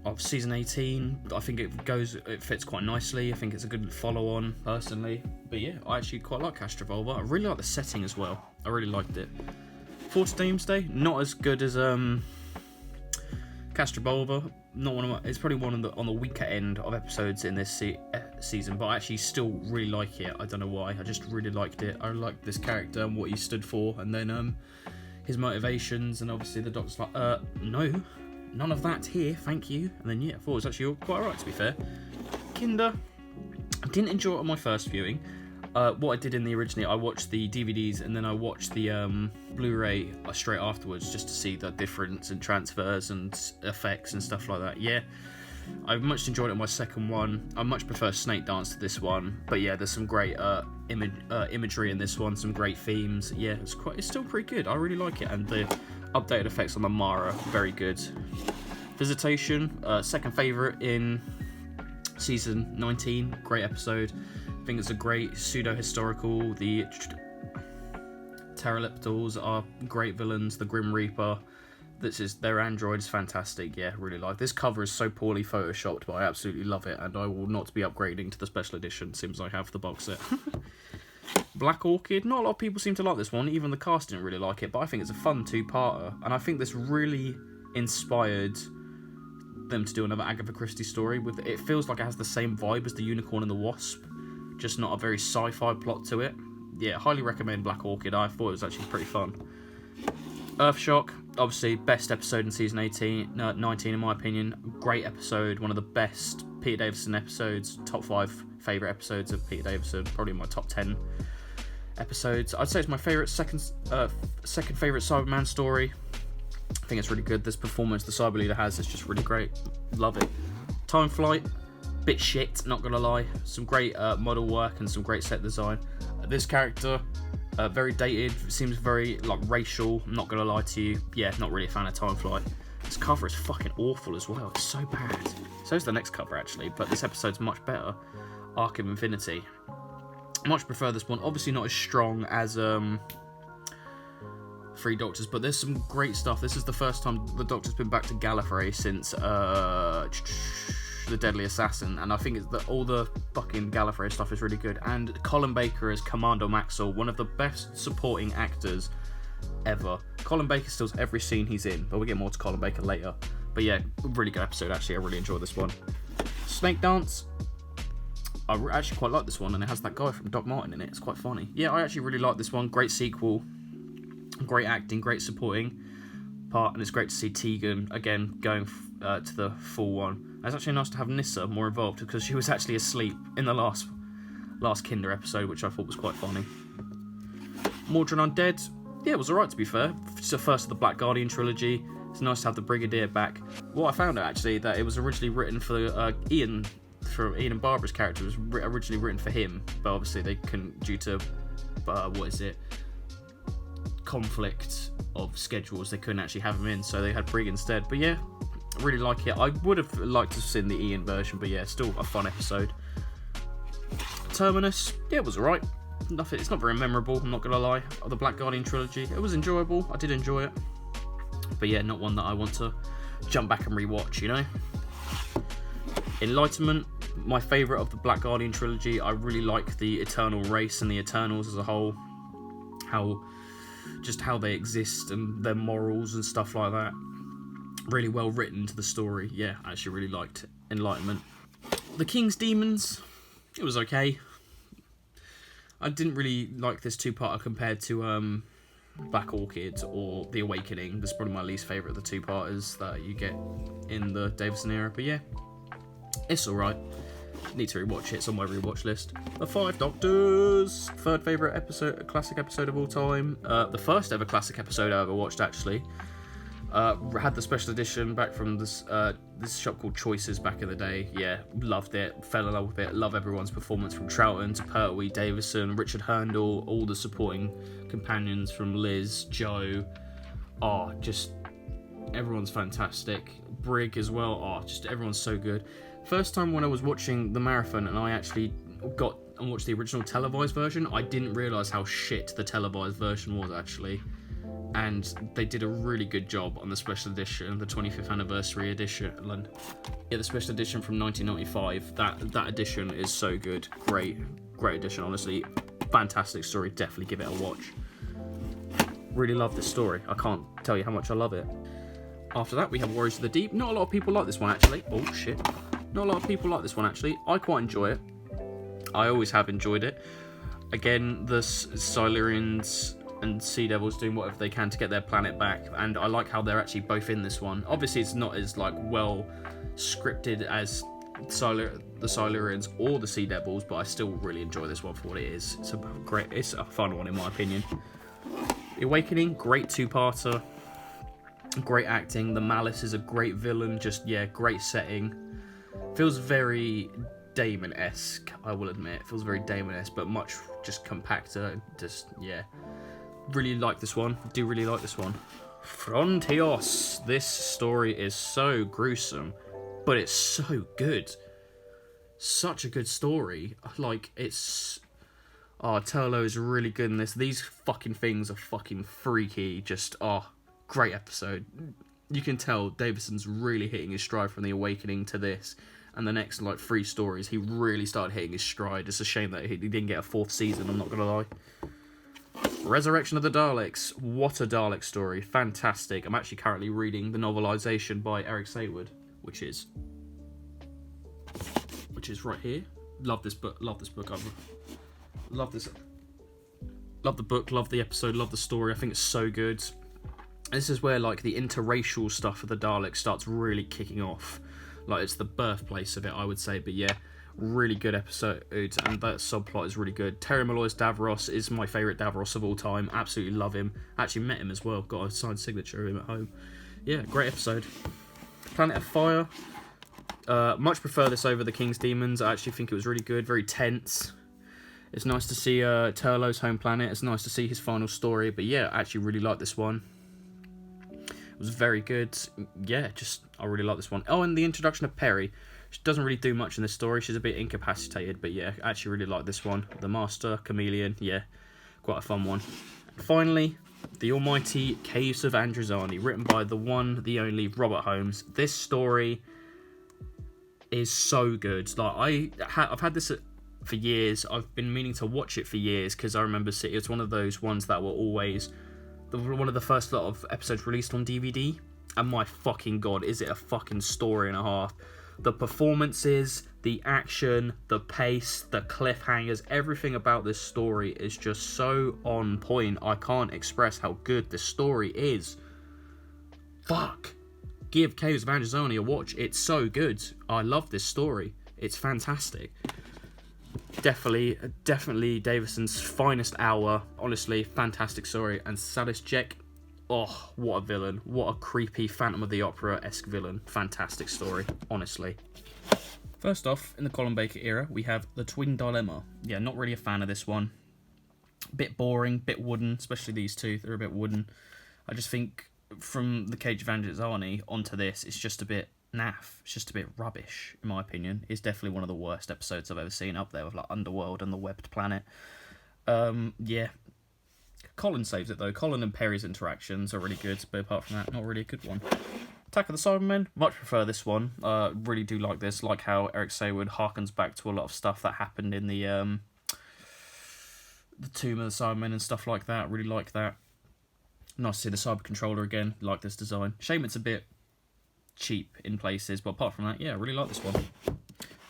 of Season 18. I think it fits quite nicely. I think it's a good follow-on, personally. But yeah, I actually quite like Castrovalva. I really like the setting as well. I really liked it. Force Doomsday, not as good as Castrovalva. Not one of my, it's probably one on the weaker end of episodes in this season, but I actually still really like it. I don't know why. I just really liked it. I liked this character and what he stood for, and then his motivations, and obviously the Doctor's like, no. None of that here, thank you. And then, yeah, I thought it was actually quite alright, to be fair. Kinder, I didn't enjoy it on my first viewing. What I did in the originally, I watched the DVDs and then I watched the Blu-ray straight afterwards just to see the difference in transfers and effects and stuff like that. Yeah, I much enjoyed it on my second one. I much prefer Snake Dance to this one. But yeah, there's some great imagery in this one, some great themes. Yeah, it's still pretty good. I really like it. And the updated effects on the Mara, very good. Visitation, second favourite in season 19, great episode. I think it's a great pseudo-historical. The Pteroleptals are great villains. The Grim Reaper, their android is fantastic. Yeah, really like this. Cover is so poorly photoshopped, but I absolutely love it, and I will not be upgrading to the special edition since I have the box set. Black Orchid, not a lot of people seem to like this one. Even the cast didn't really like it, but I think it's a fun two-parter, and I think this really inspired them to do another Agatha Christie story. It feels like it has the same vibe as The Unicorn and the Wasp, just not a very sci-fi plot to it. Yeah, highly recommend Black Orchid. I thought it was actually pretty fun. Earthshock, obviously best episode in season 19 in my opinion. Great episode, one of the best Peter Davison episodes, top 5 favourite episodes of Peter Davison, probably my top 10 episodes. I'd say it's my favourite second favourite Cyberman story. I think it's really good. This performance the Cyber Leader has is just really great. Love it. Time Flight, bit shit, not gonna lie. Some great model work and some great set design. This character, very dated, seems very like racial. I'm not gonna lie to you. Yeah, not really a fan of Time Flight. This cover is fucking awful as well. It's so bad. So is the next cover actually, but this episode's much better. Arc of Infinity. Much prefer this one. Obviously not as strong as Three Doctors, but there's some great stuff. This is the first time the Doctor's been back to Gallifrey since The Deadly Assassin, and I think it's all the fucking Gallifrey stuff is really good. And Colin Baker as Commando Maxwell, one of the best supporting actors ever. Colin Baker steals every scene he's in, but we'll get more to Colin Baker later. But yeah, really good episode actually. I really enjoyed this one. Snake Dance. I actually quite like this one, and it has that guy from Doc Martin in it. It's quite funny. Yeah, I actually really like this one. Great sequel. Great acting, great supporting part, and it's great to see Tegan again going to the full one. It's actually nice to have Nyssa more involved because she was actually asleep in the last Kinder episode, which I thought was quite funny. Mordred Undead, yeah, it was alright to be fair. It's the first of the Black Guardian trilogy. It's nice to have the Brigadier back. What I found out actually that it was originally written for Ian and Barbara's character. It was originally written for him, but obviously they couldn't due to conflict of schedules, they couldn't actually have him in, so they had Brig instead. But yeah, I really like it. I would have liked to have seen the Ian version, but yeah, still a fun episode. Terminus, yeah, it was alright. Nothing, it's not very memorable, I'm not gonna lie. The Black Guardian trilogy, it was enjoyable, I did enjoy it, but yeah, not one that I want to jump back and rewatch, you know. Enlightenment, my favourite of the Black Guardian trilogy. I really like the Eternal race and the Eternals as a whole, how they exist and their morals and stuff like that. Really well written to the story. Yeah, I actually really liked Enlightenment. The King's Demons, it was okay. I didn't really like this two-parter compared to Black Orchid or The Awakening. This is probably my least favourite of the two-parters that you get in the Davison era, but yeah, it's alright. Need to rewatch it. It's on my rewatch list. The Five Doctors, third favourite episode, classic episode of all time. The first ever classic episode I ever watched actually. Had the special edition back from this shop called Choices back in the day. Yeah, loved it. Fell in love with it. Love everyone's performance from Troughton to Pertwee, Davison, Richard Herndl, all the supporting companions from Liz, Joe. Oh, just everyone's fantastic. Brig as well. Oh, just everyone's so good. First time when I was watching the marathon and I actually got and watched the original televised version, I didn't realise how shit the televised version was actually. And they did a really good job on the special edition, the 25th anniversary edition. Yeah, the special edition from 1995. That edition is so good. Great edition, honestly. Fantastic story. Definitely give it a watch. Really love this story. I can't tell you how much I love it. After that, we have Warriors of the Deep. Not a lot of people like this one actually. Oh shit. Not a lot of people like this one actually. I quite enjoy it. I always have enjoyed it. Again, the Silurians and Sea Devils doing whatever they can to get their planet back, and I like how they're actually both in this one. Obviously, it's not as like well scripted as the Silurians or the Sea Devils, but I still really enjoy this one for what it is. It's a fun one in my opinion. The Awakening, great two-parter. Great acting. The Malice is a great villain. Just yeah, great setting. Feels very Damon-esque, I will admit. It feels very Damon-esque, but much just compacter. Just yeah, really like this one. Do really like this one. Frontios. This story is so gruesome, but it's so good. Such a good story. Like it's. Oh, Turlo is really good in this. These fucking things are fucking freaky. Just great episode. You can tell Davison's really hitting his stride from The Awakening to this. And the next, 3 stories, he really started hitting his stride. It's a shame that he didn't get a 4th season, I'm not going to lie. Resurrection of the Daleks. What a Dalek story. Fantastic. I'm actually currently reading the novelisation by Eric Saywood, which is right here. Love this book. Love this book. Love this. Love the book. Love the episode. Love the story. I think it's so good. This is where, the interracial stuff of the Daleks starts really kicking off. It's the birthplace of it, I would say. But yeah, really good episode, and that subplot is really good. Terry Malloy's Davros is my favourite Davros of all time. Absolutely love him. Actually met him as well. Got a signed signature of him at home. yeah, great episode. Planet of Fire. Much prefer this over the King's Demons. I actually think it was really good, very tense. It's nice to see Turlough's home planet. It's nice to see his final story. But yeah, I actually really like this one. It was very good. Yeah, I really like this one. Oh, and the introduction of Perry. She doesn't really do much in this story. She's a bit incapacitated. But yeah, I actually really like this one. The Master, Chameleon. Yeah, quite a fun one. And finally, The Almighty Caves of Androzani, written by the one, the only Robert Holmes. This story is so good. Like I've had this for years. I've been meaning to watch it for years because I remember it's one of those ones that were always one of the first lot of episodes released on DVD. And my fucking god, is it a fucking story and a half? The performances, the action, the pace, the cliffhangers, everything about this story is just so on point. I can't express how good this story is. Fuck. Give Caves of Androzani a watch. It's so good. I love this story. It's fantastic. Definitely Davison's finest hour. Honestly, fantastic story. And Salis Jek, oh, what a villain. What a creepy Phantom of the Opera-esque villain. Fantastic story, honestly. First off, in the Colin Baker era, we have The Twin Dilemma. Yeah, not really a fan of this one. Bit boring, bit wooden, especially these two. They're a bit wooden. I just think from the Cage of Androzani onto this, it's just a bit naff. It's just a bit rubbish, in my opinion. It's definitely one of the worst episodes I've ever seen, up there with like Underworld and The Webbed Planet. Yeah. Colin saves it though. Colin and Perry's interactions are really good, but apart from that, not really a good one. Attack of the Cybermen, much prefer this one. Really do like this. Like how Eric Saywood harkens back to a lot of stuff that happened in the Tomb of the Cybermen and stuff like that. Really like that. Nice to see the Cyber Controller again. Like this design. Shame it's a bit cheap in places, but apart from that, yeah, I really like this one.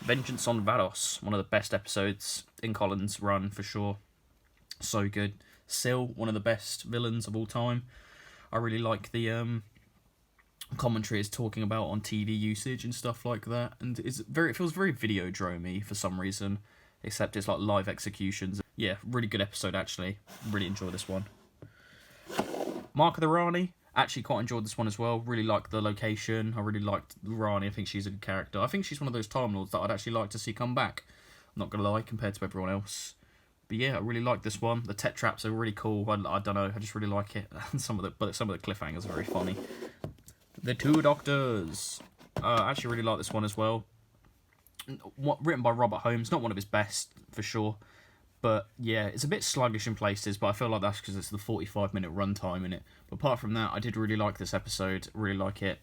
Vengeance on Vados, one of the best episodes in Colin's run for sure. So good. Syl, one of the best villains of all time. I really like the commentary it's talking about on TV usage and stuff like that, and it feels very Videodrome-y for some reason, except it's like live executions. Yeah, really good episode actually. Really enjoy this one. Mark of the Rani, actually quite enjoyed this one as well. Really liked the location. I really liked Rani. I think she's a good character. I think she's one of those Time Lords that I'd actually like to see come back. I'm not gonna lie, compared to everyone else. But yeah, I really like this one. The Tet Traps are really cool. I don't know, I just really like it. Some of the cliffhangers are very funny. The Two Doctors. I actually really like this one as well. Written by Robert Holmes, not one of his best for sure. But yeah, it's a bit sluggish in places, but I feel like that's because it's the 45-minute runtime in it. But apart from that, I did really like this episode. Really like it.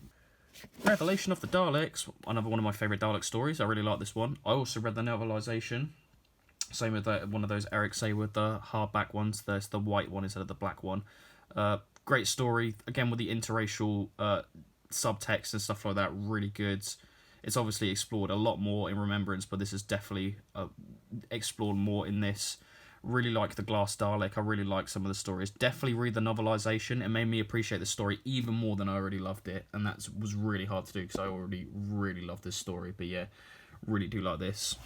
Revelation of the Daleks, another one of my favourite Dalek stories. I really like this one. I also read the novelisation. Same with one of those Eric Saywood, the hardback ones. There's the white one instead of the black one. Great story. Again, with the interracial subtext and stuff like that. Really good. It's obviously explored a lot more in Remembrance, but this is definitely explored more in this. Really like the Glass Dalek. I really like some of the stories. Definitely read the novelisation. It made me appreciate the story even more than I already loved it. And that was really hard to do because I already really loved this story. But yeah, really do like this.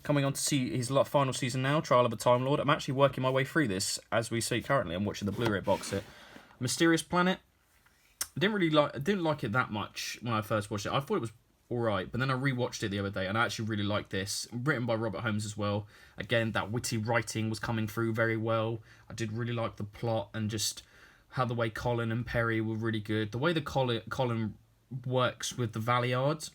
Coming on to see his final season now, Trial of a Time Lord. I'm actually working my way through this as we speak currently. I'm watching the Blu-ray box set. Mysterious Planet. I didn't like it that much when I first watched it. I thought it was alright, but then I rewatched it the other day and I actually really liked this. Written by Robert Holmes as well. Again, that witty writing was coming through very well. I did really like the plot and just how the way Colin and Perry were really good. The way that Colin works with the Valeyards,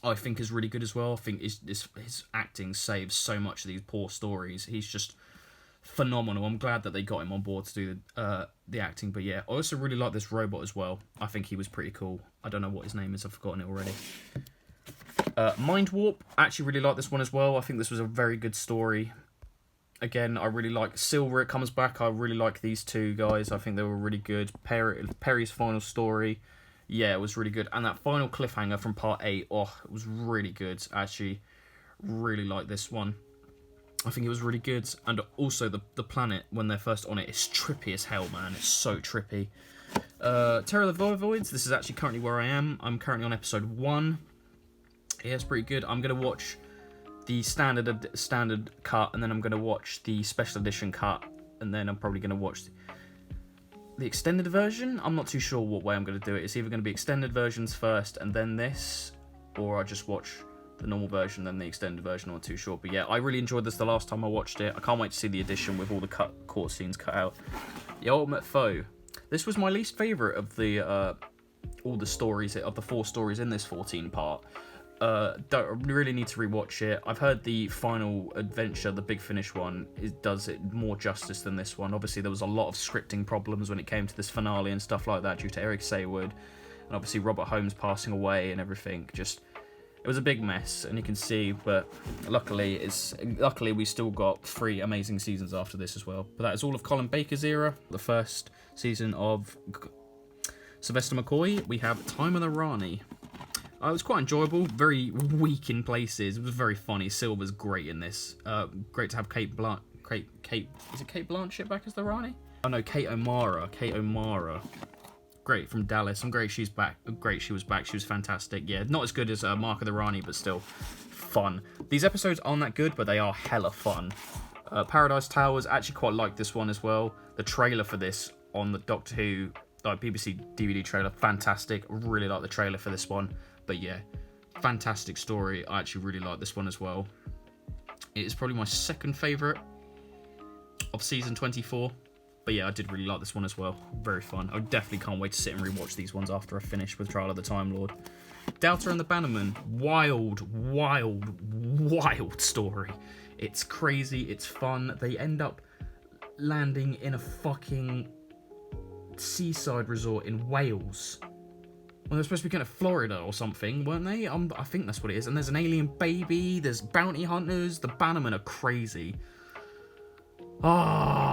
I think is really good as well. I think his acting saves so much of these poor stories. He's just phenomenal. I'm glad that they got him on board to do the acting. But yeah, I also really like this robot as well. I think he was pretty cool. I don't know what his name is. I've forgotten it already. Mind Warp. I actually really like this one as well. I think this was a very good story. Again, I really like Silver. It comes back. I really like these two guys. I think they were really good. Perry's final story. Yeah, it was really good. And that final cliffhanger from part 8, oh, it was really good. I actually really like this one. I think it was really good. And also the planet, when they're first on it, is trippy as hell, man. It's so trippy. Terror of the Voivoids. This is actually currently where I am. I'm currently on episode 1. Yeah, it's pretty good. I'm going to watch the standard cut, and then I'm going to watch the special edition cut, and then I'm probably going to watch the extended version. I'm not too sure what way I'm going to do it. It's either going to be extended versions first and then this, or I just watch the normal version then the extended version. I'm not too sure. But yeah, I really enjoyed this the last time I watched it. I can't wait to see the edition with all the court scenes cut out. The Ultimate Foe. This was my least favourite of the all the stories, of the 4 stories in this 14 part. Don't really need to rewatch it. I've heard the final adventure, the big finish one, does it more justice than this one. Obviously, there was a lot of scripting problems when it came to this finale and stuff like that due to Eric Saywood, and obviously Robert Holmes passing away and everything. Just, it was a big mess, and you can see. But luckily we still got 3 amazing seasons after this as well. But that is all of Colin Baker's era. The first season of Sylvester McCoy. We have Time of the Rani. It was quite enjoyable, very weak in places. It was very funny. Silver's great in this. Great to have Kate, is it Kate Blanchett back as the Rani? Oh no, Kate O'Mara. Great, from Dallas. I'm great she's back. Great she was back. She was fantastic. Yeah, not as good as Mark of the Rani, but still fun. These episodes aren't that good, but they are hella fun. Paradise Towers, actually quite like this one as well. The trailer for this on the Doctor Who BBC DVD trailer, fantastic. Really like the trailer for this one. But yeah, fantastic story. I actually really like this one as well. It is probably my second favourite of season 24. But yeah, I did really like this one as well. Very fun. I definitely can't wait to sit and rewatch these ones after I finish with Trial of the Time Lord. Delta and the Bannerman. Wild story. It's crazy. It's fun. They end up landing in a fucking seaside resort in Wales. Well, they're supposed to be going to Florida or something, weren't they? I think that's what it is. And there's an alien baby, there's bounty hunters, the Bannermen are crazy.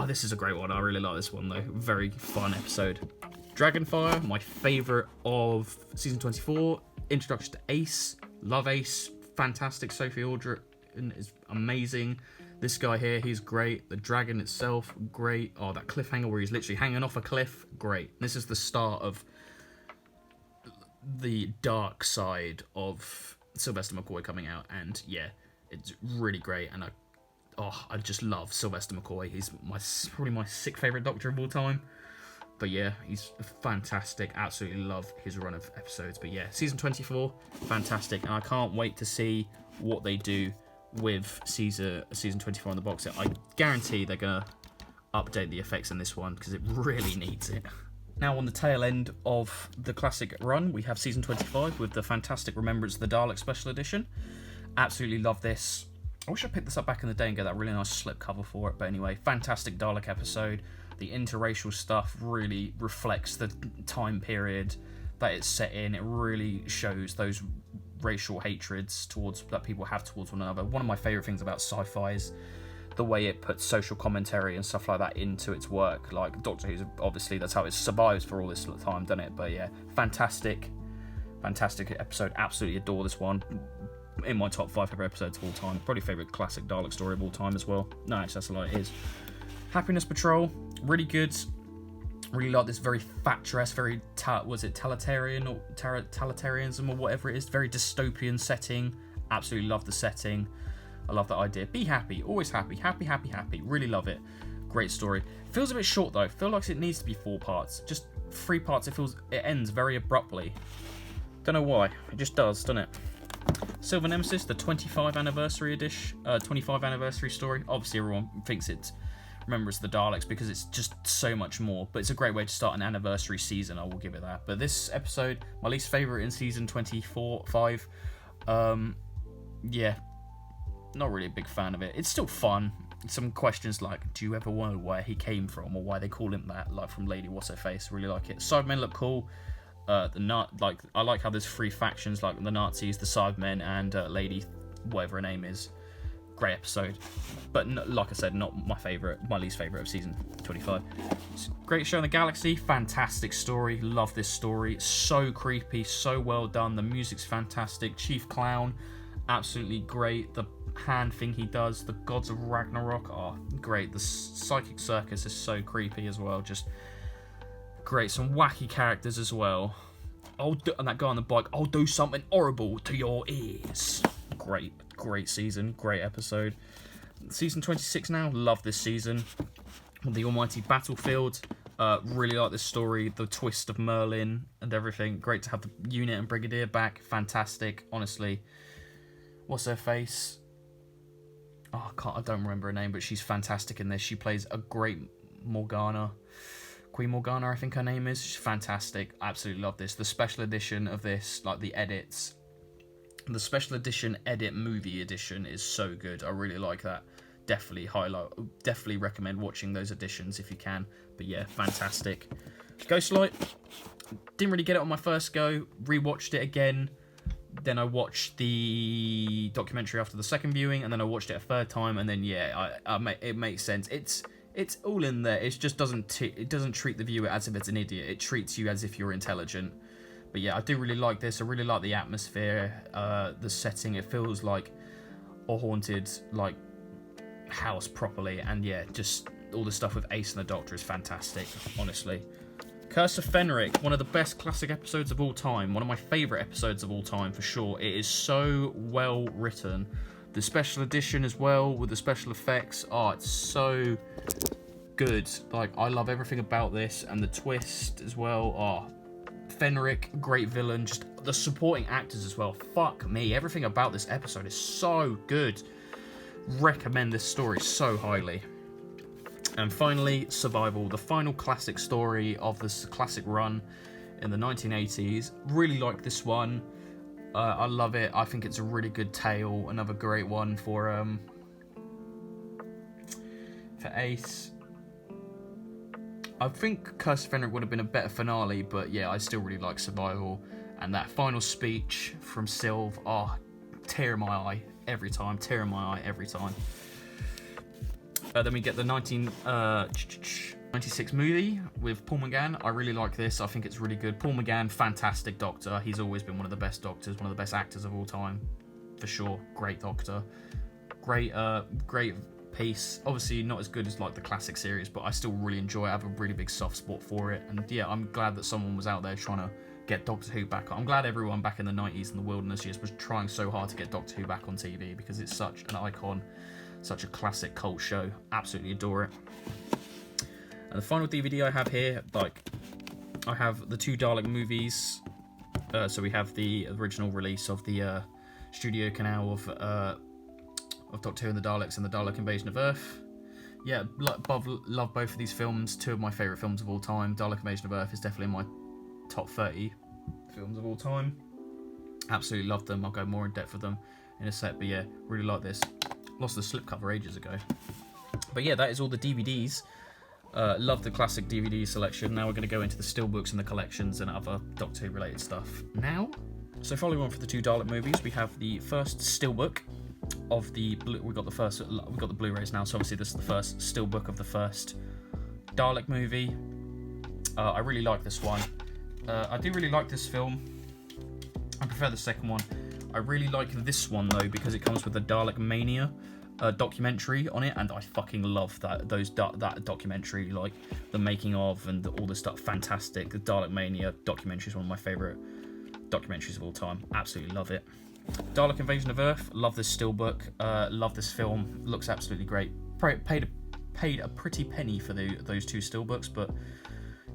This is a great one. I really like this one, though. Very fun episode. Dragonfire, my favourite of Season 24. Introduction to Ace. Love Ace. Fantastic. Sophie Aldred is amazing. This guy here, he's great. The dragon itself, great. Oh, that cliffhanger where he's literally hanging off a cliff, great. This is the start of the dark side of Sylvester McCoy coming out, and yeah, it's really great. And I just love Sylvester McCoy. He's probably my 6th favourite Doctor of all time. But yeah, he's fantastic. Absolutely love his run of episodes. But yeah, season 24, fantastic, and I can't wait to see what they do with season 24 on the box set. I guarantee they're gonna update the effects in this one because it really needs it. Now on the tail end of the classic run, we have season 25 with the fantastic Remembrance of the Dalek special edition. Absolutely love this. I wish I picked this up back in the day and get that really nice slip cover for it. But anyway, fantastic Dalek episode. The interracial stuff really reflects the time period that it's set in. It really shows those racial hatreds that people have towards one another. One of my favourite things about sci-fi is the way it puts social commentary and stuff like that into its work. Like Doctor Who's, obviously that's how it survives for all this time, doesn't it? But yeah, fantastic episode. Absolutely adore this one. In my top 5 favourite episodes of all time. Probably favourite classic Dalek story of all time as well. No, actually that's a lie, it is. Happiness Patrol, really good. Really like this very fat dress, very totalitarian or totalitarianism or whatever it is. Very dystopian setting. Absolutely love the setting. I love that idea. Be happy, always happy, happy. Really love it. Great story. Feels a bit short though. Feel like it needs to be 4 parts. Just 3 parts. It ends very abruptly. Don't know why. It just does, doesn't it? Silver Nemesis, the 25 anniversary story. Obviously, everyone thinks it remembers the Daleks because it's just so much more. But it's a great way to start an anniversary season. I will give it that. But this episode, my least favorite in season 24/5. Yeah. Not really a big fan of it. It's still fun. Some questions like, do you ever wonder where he came from or why they call him that? Like from Lady What's Her Face. Really like it. Cybermen look cool. I like how there's 3 factions, like the Nazis, the Cybermen, and Lady whatever her name is. Great episode. But like I said, not my least favourite of season 25. It's Great Show in the Galaxy. Fantastic story. Love this story. So creepy. So well done. The music's fantastic. Chief Clown. Absolutely great. The hand thing he does, the Gods of Ragnarok, are great. The Psychic Circus is so creepy as well, just great. Some wacky characters as well. And that guy on the bike, I'll do something horrible to your ears. Great season, great episode. Season 26 now, love this season. The Almighty Battlefield, Really like this story, the twist of Merlin and everything. Great to have the unit and Brigadier back. Fantastic, honestly. What's her face? Oh, I don't remember her name, but she's fantastic in this. She plays a great Morgana. Queen Morgana, I think her name is. She's fantastic. Absolutely love this. The special edition of this, like the edits. The special edition edit movie edition is so good. I really like that. Definitely recommend watching those editions if you can. But yeah, fantastic. Ghostlight, didn't really get it on my first go. Rewatched it again. Then I watched the documentary after the second viewing, and then I watched it a third time, and then yeah, it makes sense. It's all in there. It just doesn't treat the viewer as if it's an idiot. It treats you as if you're intelligent. But yeah, I do really like this. I really like the atmosphere, the setting. It feels like a haunted like house properly, and yeah, just all the stuff with Ace and the Doctor is fantastic, honestly. Curse of Fenric, one of the best classic episodes of all time, one of my favourite episodes of all time for sure. It is so well written. The special edition as well, with the special effects, it's so good. Like, I love everything about this, and the twist as well. Fenric, great villain, just the supporting actors as well. Fuck me, everything about this episode is so good. Recommend this story so highly. And finally, Survival, the final classic story of this classic run in the 1980s. Really like this one. I love it. I think it's a really good tale. Another great one for Ace. I think Curse of Fenric would have been a better finale, but yeah, I still really like Survival. And that final speech from Sylv, tear in my eye every time. Tear in my eye every time. Then we get the 1996 movie with Paul McGann. I really like this. I think it's really good. Paul McGann, fantastic Doctor. He's always been one of the best Doctors, one of the best actors of all time, for sure. Great Doctor. Great piece. Obviously not as good as like the classic series, but I still really enjoy it. I have a really big soft spot for it. And yeah, I'm glad that someone was out there trying to get Doctor Who back. I'm glad everyone back in the 90s and the Wilderness years was trying so hard to get Doctor Who back on TV, because it's such an icon. Such a classic cult show. Absolutely adore it. And the final DVD I have here, I have the 2 Dalek movies. So we have the original release of the studio canal of Doctor Who and the Daleks and the Dalek Invasion of Earth. Yeah, love both of these films. 2 of my favourite films of all time. Dalek Invasion of Earth is definitely in my top 30 films of all time. Absolutely love them. I'll go more in depth with them in a sec. But yeah, really like this. Lost the slipcover ages ago. But yeah, that is all the DVDs. Love the classic DVD selection. Now we're going to go into the Steelbooks and the collections and other Doctor Who related stuff now. So following on for the 2 Dalek movies, we have the first Steelbook of the we got the Blu-rays now, so obviously this is the first Steelbook of the first Dalek movie. I really like this one. I do really like this film. I prefer the second one. I really like this one though, because it comes with the Dalek Mania documentary on it, and I fucking love that documentary, like the making of and all the stuff. Fantastic. The Dalek Mania documentary is one of my favourite documentaries of all time. Absolutely love it. Dalek Invasion of Earth. Love this Steelbook. Love this film. Looks absolutely great. Paid a pretty penny for those 2 Steelbooks, but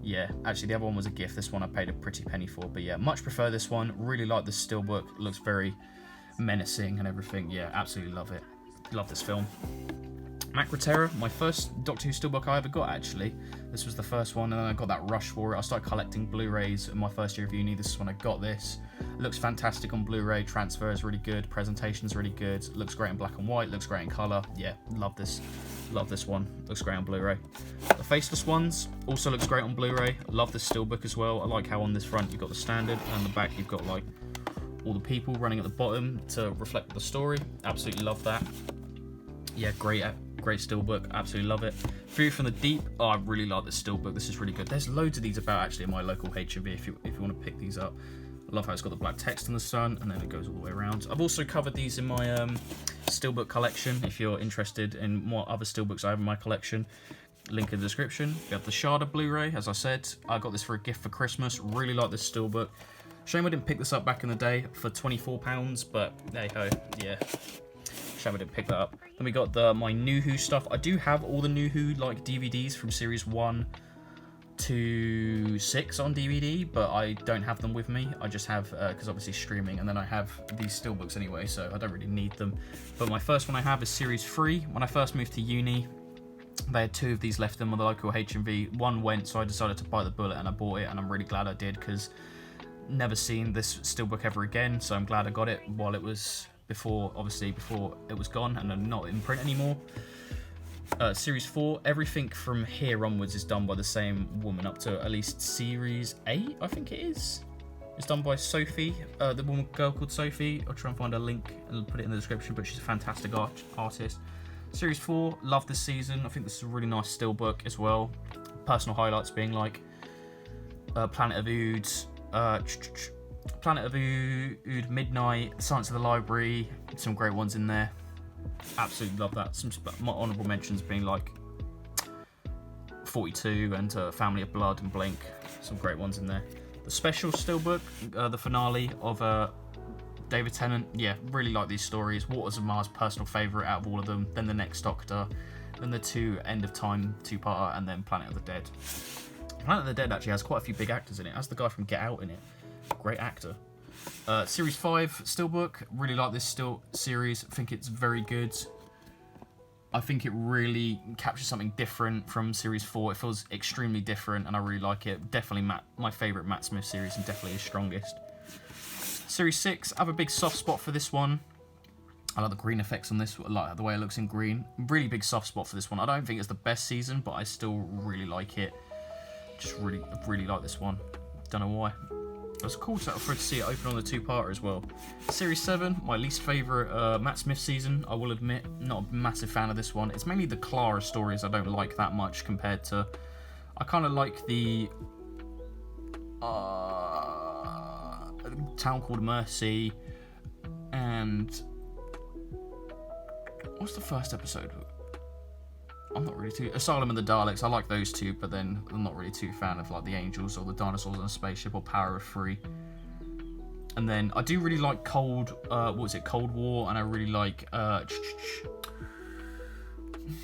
yeah, actually the other one was a gift. This one I paid a pretty penny for, but yeah, much prefer this one. Really like this Steelbook. It looks very menacing and everything. Yeah, absolutely love it. Love this film. Macra Terror, my first Doctor Who Steelbook I ever got, actually. This was the first one, and then I got that rush for it. I started collecting Blu-rays in my first year of uni. This is when I got this. It looks fantastic on Blu-ray. Transfer is really good. Presentation's really good. It looks great in black and white. Looks great in colour. Yeah, love this. Love this one. Looks great on Blu-ray. The Faceless ones also looks great on Blu-ray. Love this Steelbook as well. I like how on this front you've got the standard, and on the back you've got like all the people running at the bottom to reflect the story. Absolutely love that. Yeah, great Steelbook. Absolutely love it. View from the Deep. I really like this Steelbook. This is really good. There's loads of these about actually in my local HMV if you want to pick these up. I love how it's got the black text on the sun, and then it goes all the way around. I've also covered these in my Steelbook collection. If you're interested in what other Steelbooks I have in my collection, link in the description. We have the Sharda Blu-ray. As I said, I got this for a gift for Christmas. Really like this Steelbook. Shame I didn't pick this up back in the day for £24, but hey ho, yeah. Shame I didn't pick that up. Then we got my New Who stuff. I do have all the New Who like DVDs from series 1 to 6 on DVD, but I don't have them with me. I just have, because obviously streaming, and then I have these Steelbooks anyway, so I don't really need them. But my first one I have is Series 3. When I first moved to uni, they had 2 of these left in the local HMV. One went, so I decided to bite the bullet and I bought it, and I'm really glad I did, because never seen this Steelbook ever again, so I'm glad I got it while it was before it was gone and not in print anymore. Series 4, everything from here onwards is done by the same woman up to at least Series 8, I think it is. It's done by Sophie, the girl called Sophie. I'll try and find a link and put it in the description, but she's a fantastic artist. Series 4, love this season. I think this is a really nice Steelbook as well. Personal highlights being like Planet of Ood, Midnight, Science of the Library, some great ones in there. Absolutely love that. Some my honourable mentions being like 42 and Family of Blood and Blink. Some great ones in there. The special Steelbook, the finale of David Tennant. Yeah, really like these stories. Waters of Mars, personal favourite out of all of them. Then The Next Doctor. Then the 2 End of Time 2-parter, and then Planet of the Dead. Planet of the Dead actually has quite a few big actors in it. It has the guy from Get Out in it. Great actor. Series 5 Steelbook, really like this series. I think it's very good. I think it really captures something different from Series 4. It feels extremely different, and I really like it. Definitely my favourite Matt Smith series, and definitely his strongest. Series 6, I have a big soft spot for this one. I like the green effects on this, I like the way it looks in green. Really big soft spot for this one. I don't think it's the best season, but I still really like it. Just really like this one. Don't know why. It was cool to see it open on the 2-parter as well. Series 7, my least favourite Matt Smith season, I will admit. Not a massive fan of this one. It's mainly the Clara stories I don't like that much compared to... I kind of like the Town Called Mercy and... What's the first episode? I'm not really too... Asylum and the Daleks, I like those 2, but then I'm not really too fan of like the Angels or the Dinosaurs on a Spaceship or Power of 3. And then I do really like Cold War, and I really like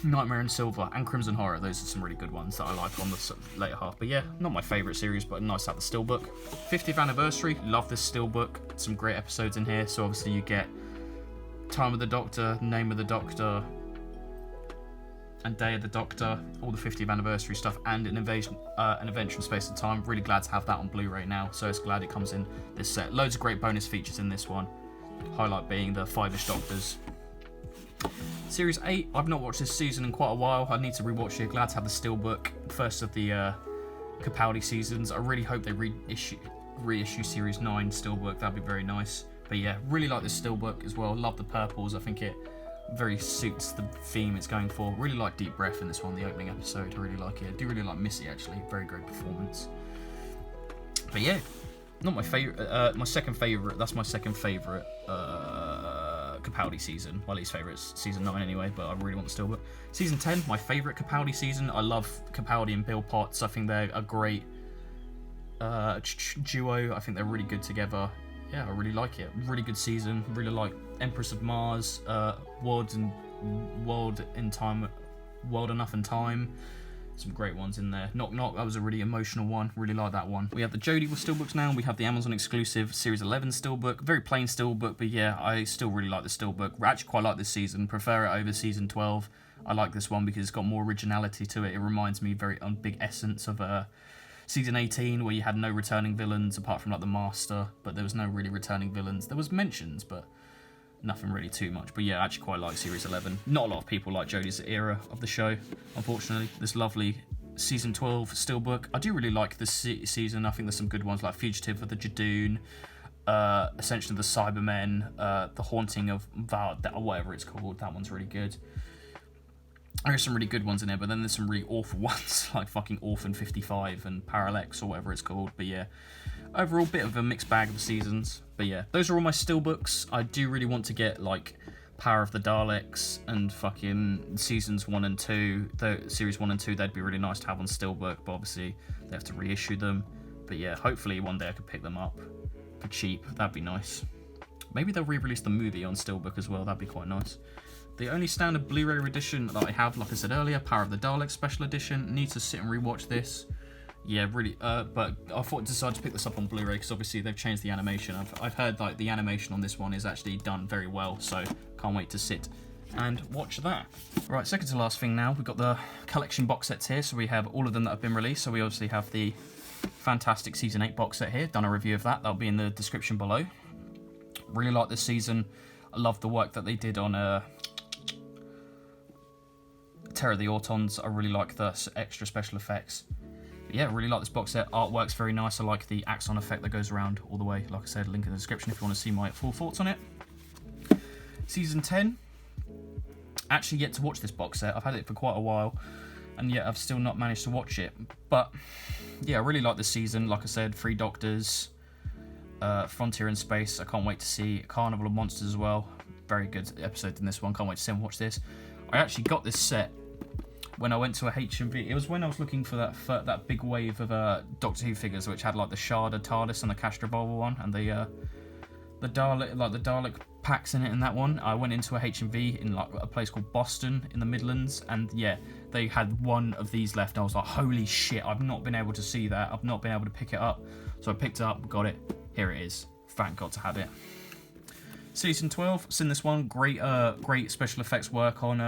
Nightmare in Silver and Crimson Horror. Those are some really good ones that I like on the later half. But yeah, not my favourite series, but nice to have the Steelbook. 50th anniversary, love this Steelbook. Some great episodes in here. So obviously you get Time of the Doctor, Name of the Doctor, and Day of the Doctor, all the 50th anniversary stuff, and an Invention Space and Time. Really glad to have that on Blu-ray now, so it's glad it comes in this set. Loads of great bonus features in this one. Highlight being the 5-ish Doctors. Series 8, I've not watched this season in quite a while. I need to rewatch it. Glad to have the Steelbook, first of the Capaldi seasons. I really hope they reissue Series 9 Steelbook. That'd be very nice. But yeah, really like this Steelbook as well. Love the purples. I think it very suits the theme it's going for. Really like Deep Breath in this one, the opening episode. I really like it. I do really like Missy actually. Very great performance. But yeah, not my favourite. My second favourite. That's my second favourite Capaldi season. My least favourite is season 9 anyway, but I really want the Steelbook. Season 10, my favourite Capaldi season. I love Capaldi and Bill Potts. I think they're a great duo. I think they're really good together. Yeah, I really like it. Really good season. Really like Empress of Mars, World Enough in Time. Some great ones in there. Knock Knock, that was a really emotional one. Really like that one. We have the Jodie with Steelbooks now. We have the Amazon exclusive Series 11 Steelbook. Very plain Steelbook, but yeah, I still really like the Steelbook. I actually quite like this season. Prefer it over season 12. I like this one because it's got more originality to it. It reminds me very big essence of season 18, where you had no returning villains apart from like the Master, but there was no really returning villains. There was mentions, but nothing really too much. But yeah, I actually quite like Series 11. Not a lot of people like Jodie's era of the show, unfortunately. This lovely Season 12 Steelbook. I do really like this season. I think there's some good ones like Fugitive of the Jadoon, Ascension of the Cybermen, The Haunting of Val, whatever it's called. That one's really good. There's some really good ones in there, but then there's some really awful ones, like fucking Orphan 55 and Parallax or whatever it's called. But yeah, overall, bit of a mixed bag of seasons. But yeah, those are all my Steelbooks. I do really want to get, like, Power of the Daleks and fucking seasons 1 and 2. Series 1 and 2, they'd be really nice to have on Steelbook, but obviously they have to reissue them. But yeah, hopefully one day I could pick them up for cheap. That'd be nice. Maybe they'll re-release the movie on Steelbook as well. That'd be quite nice. The only standard Blu-ray edition that I have, like I said earlier, Power of the Daleks Special Edition. Need to sit and rewatch this. yeah, really. But I thought decided to pick this up on Blu-ray because obviously they've changed the animation. I've heard like the animation on this one is actually done very well, so can't wait to sit and watch that. Right, second to last thing now, we've got the collection box sets here. So we have all of them that have been released. So we obviously have the fantastic Season 8 box set here. Done a review of that. That'll be in the description below. Really like this season. I love the work that they did on Terror of the Autons. I really like the extra special effects. But yeah, really like this box set. Artwork's very nice. I like the axon effect that goes around all the way. Like I said, link in the description if you want to see my full thoughts on it. Season 10. Actually yet to watch this box set. I've had it for quite a while, and yet I've still not managed to watch it. But yeah, I really like this season. Like I said, 3 Doctors, Frontier in Space. I can't wait to see Carnival of Monsters as well. Very good episode in this one. Can't wait to see and watch this. I actually got this set when I went to a HMV. It was when I was looking for that big wave of Doctor Who figures, which had like the Shard TARDIS and the Castrovolva one, and the Dalek, like the Dalek packs in it in that one. I went into a HMV in like a place called Boston in the Midlands, and yeah, they had one of these left. I was like, holy shit, I've not been able to see that. I've not been able to pick it up. So I picked it up, got it. Here it is. Thank God to have it. Season 12, seen this one. Great special effects work on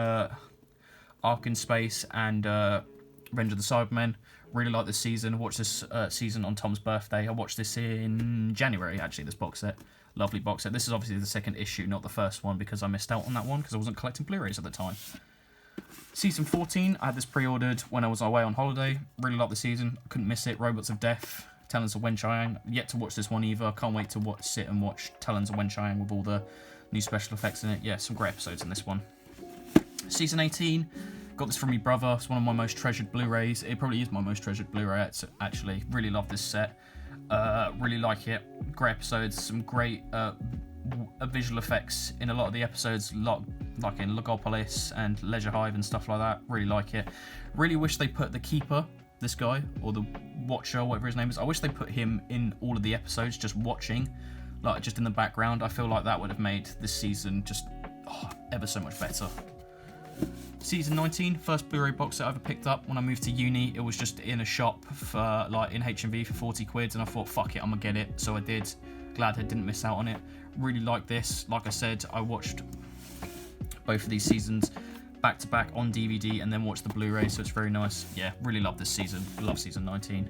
Ark in Space and Revenge of the Cybermen. Really like this season. I watched this season on Tom's birthday. I watched this in January, actually, this box set. Lovely box set. This is obviously the second issue, not the first one, because I missed out on that one because I wasn't collecting Blu-rays at the time. Season 14, I had this pre-ordered when I was away on holiday. Really like the season. Couldn't miss it. Robots of Death, Talons of Wen-Chiang. Yet to watch this one either. Can't wait to sit and watch Talons of Wen-Chiang with all the new special effects in it. Yeah, some great episodes in this one. Season 18, got this from my brother. It's one of my most treasured Blu-rays. It probably is my most treasured Blu-ray, actually. Really love this set. Really like it. Great episodes. Some great visual effects in a lot of the episodes, like in Logopolis and Leisure Hive and stuff like that. Really like it. Really wish they put the Keeper, this guy, or the Watcher, whatever his name is. I wish they put him in all of the episodes, just watching, like just in the background. I feel like that would have made this season just ever so much better. Season 19, first Blu-ray box set I ever picked up when I moved to uni. It was just in a shop for like in HMV for 40 quid, and I thought, fuck it, I'm gonna get it. So I did. Glad I didn't miss out on it. Really like this. Like I said, I watched both of these seasons back to back on DVD and then watched the Blu-ray, so it's very nice. Yeah, really love this season. Love season 19.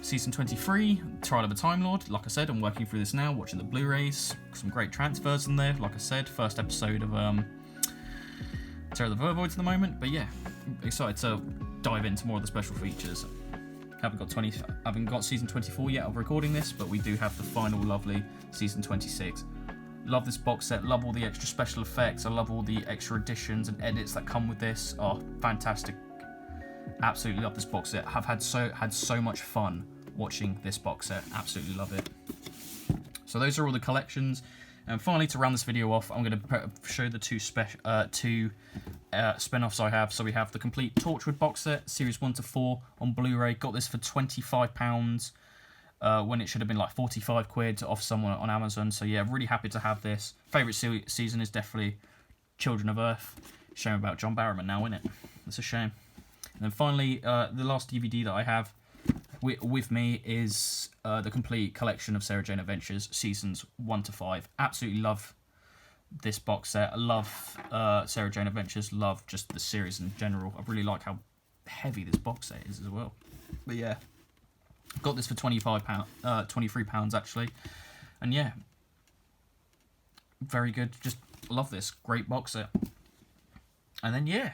Season 23, Trial of a Time Lord. Like I said, I'm working through this now, watching the Blu-rays. Some great transfers in there. Like I said, first episode of Terror of the Vervoids at the moment, but yeah, excited to dive into more of the special features. Haven't got season 24 yet of recording this, but we do have the final lovely season 26. Love this box set, love all the extra special effects, I love all the extra additions and edits that come with this. Oh, fantastic. Absolutely love this box set. Have had so much fun watching this box set. Absolutely love it. So those are all the collections. And finally, to round this video off, I'm going to show the two spin-offs I have. So we have the complete Torchwood box set, series 1 to 4 on Blu-ray. Got this for £25 when it should have been like 45 quid off someone on Amazon. So yeah, really happy to have this. Favourite season is definitely Children of Earth. Shame about John Barrowman now, isn't it? It's a shame. And then finally, the last DVD that I have with me is the complete collection of Sarah Jane Adventures, seasons 1 to 5. Absolutely love this box set. I love Sarah Jane Adventures. Love just the series in general. I really like how heavy this box set is as well. But yeah, got this for £23 actually. And yeah, very good. Just love this. Great box set. And then yeah,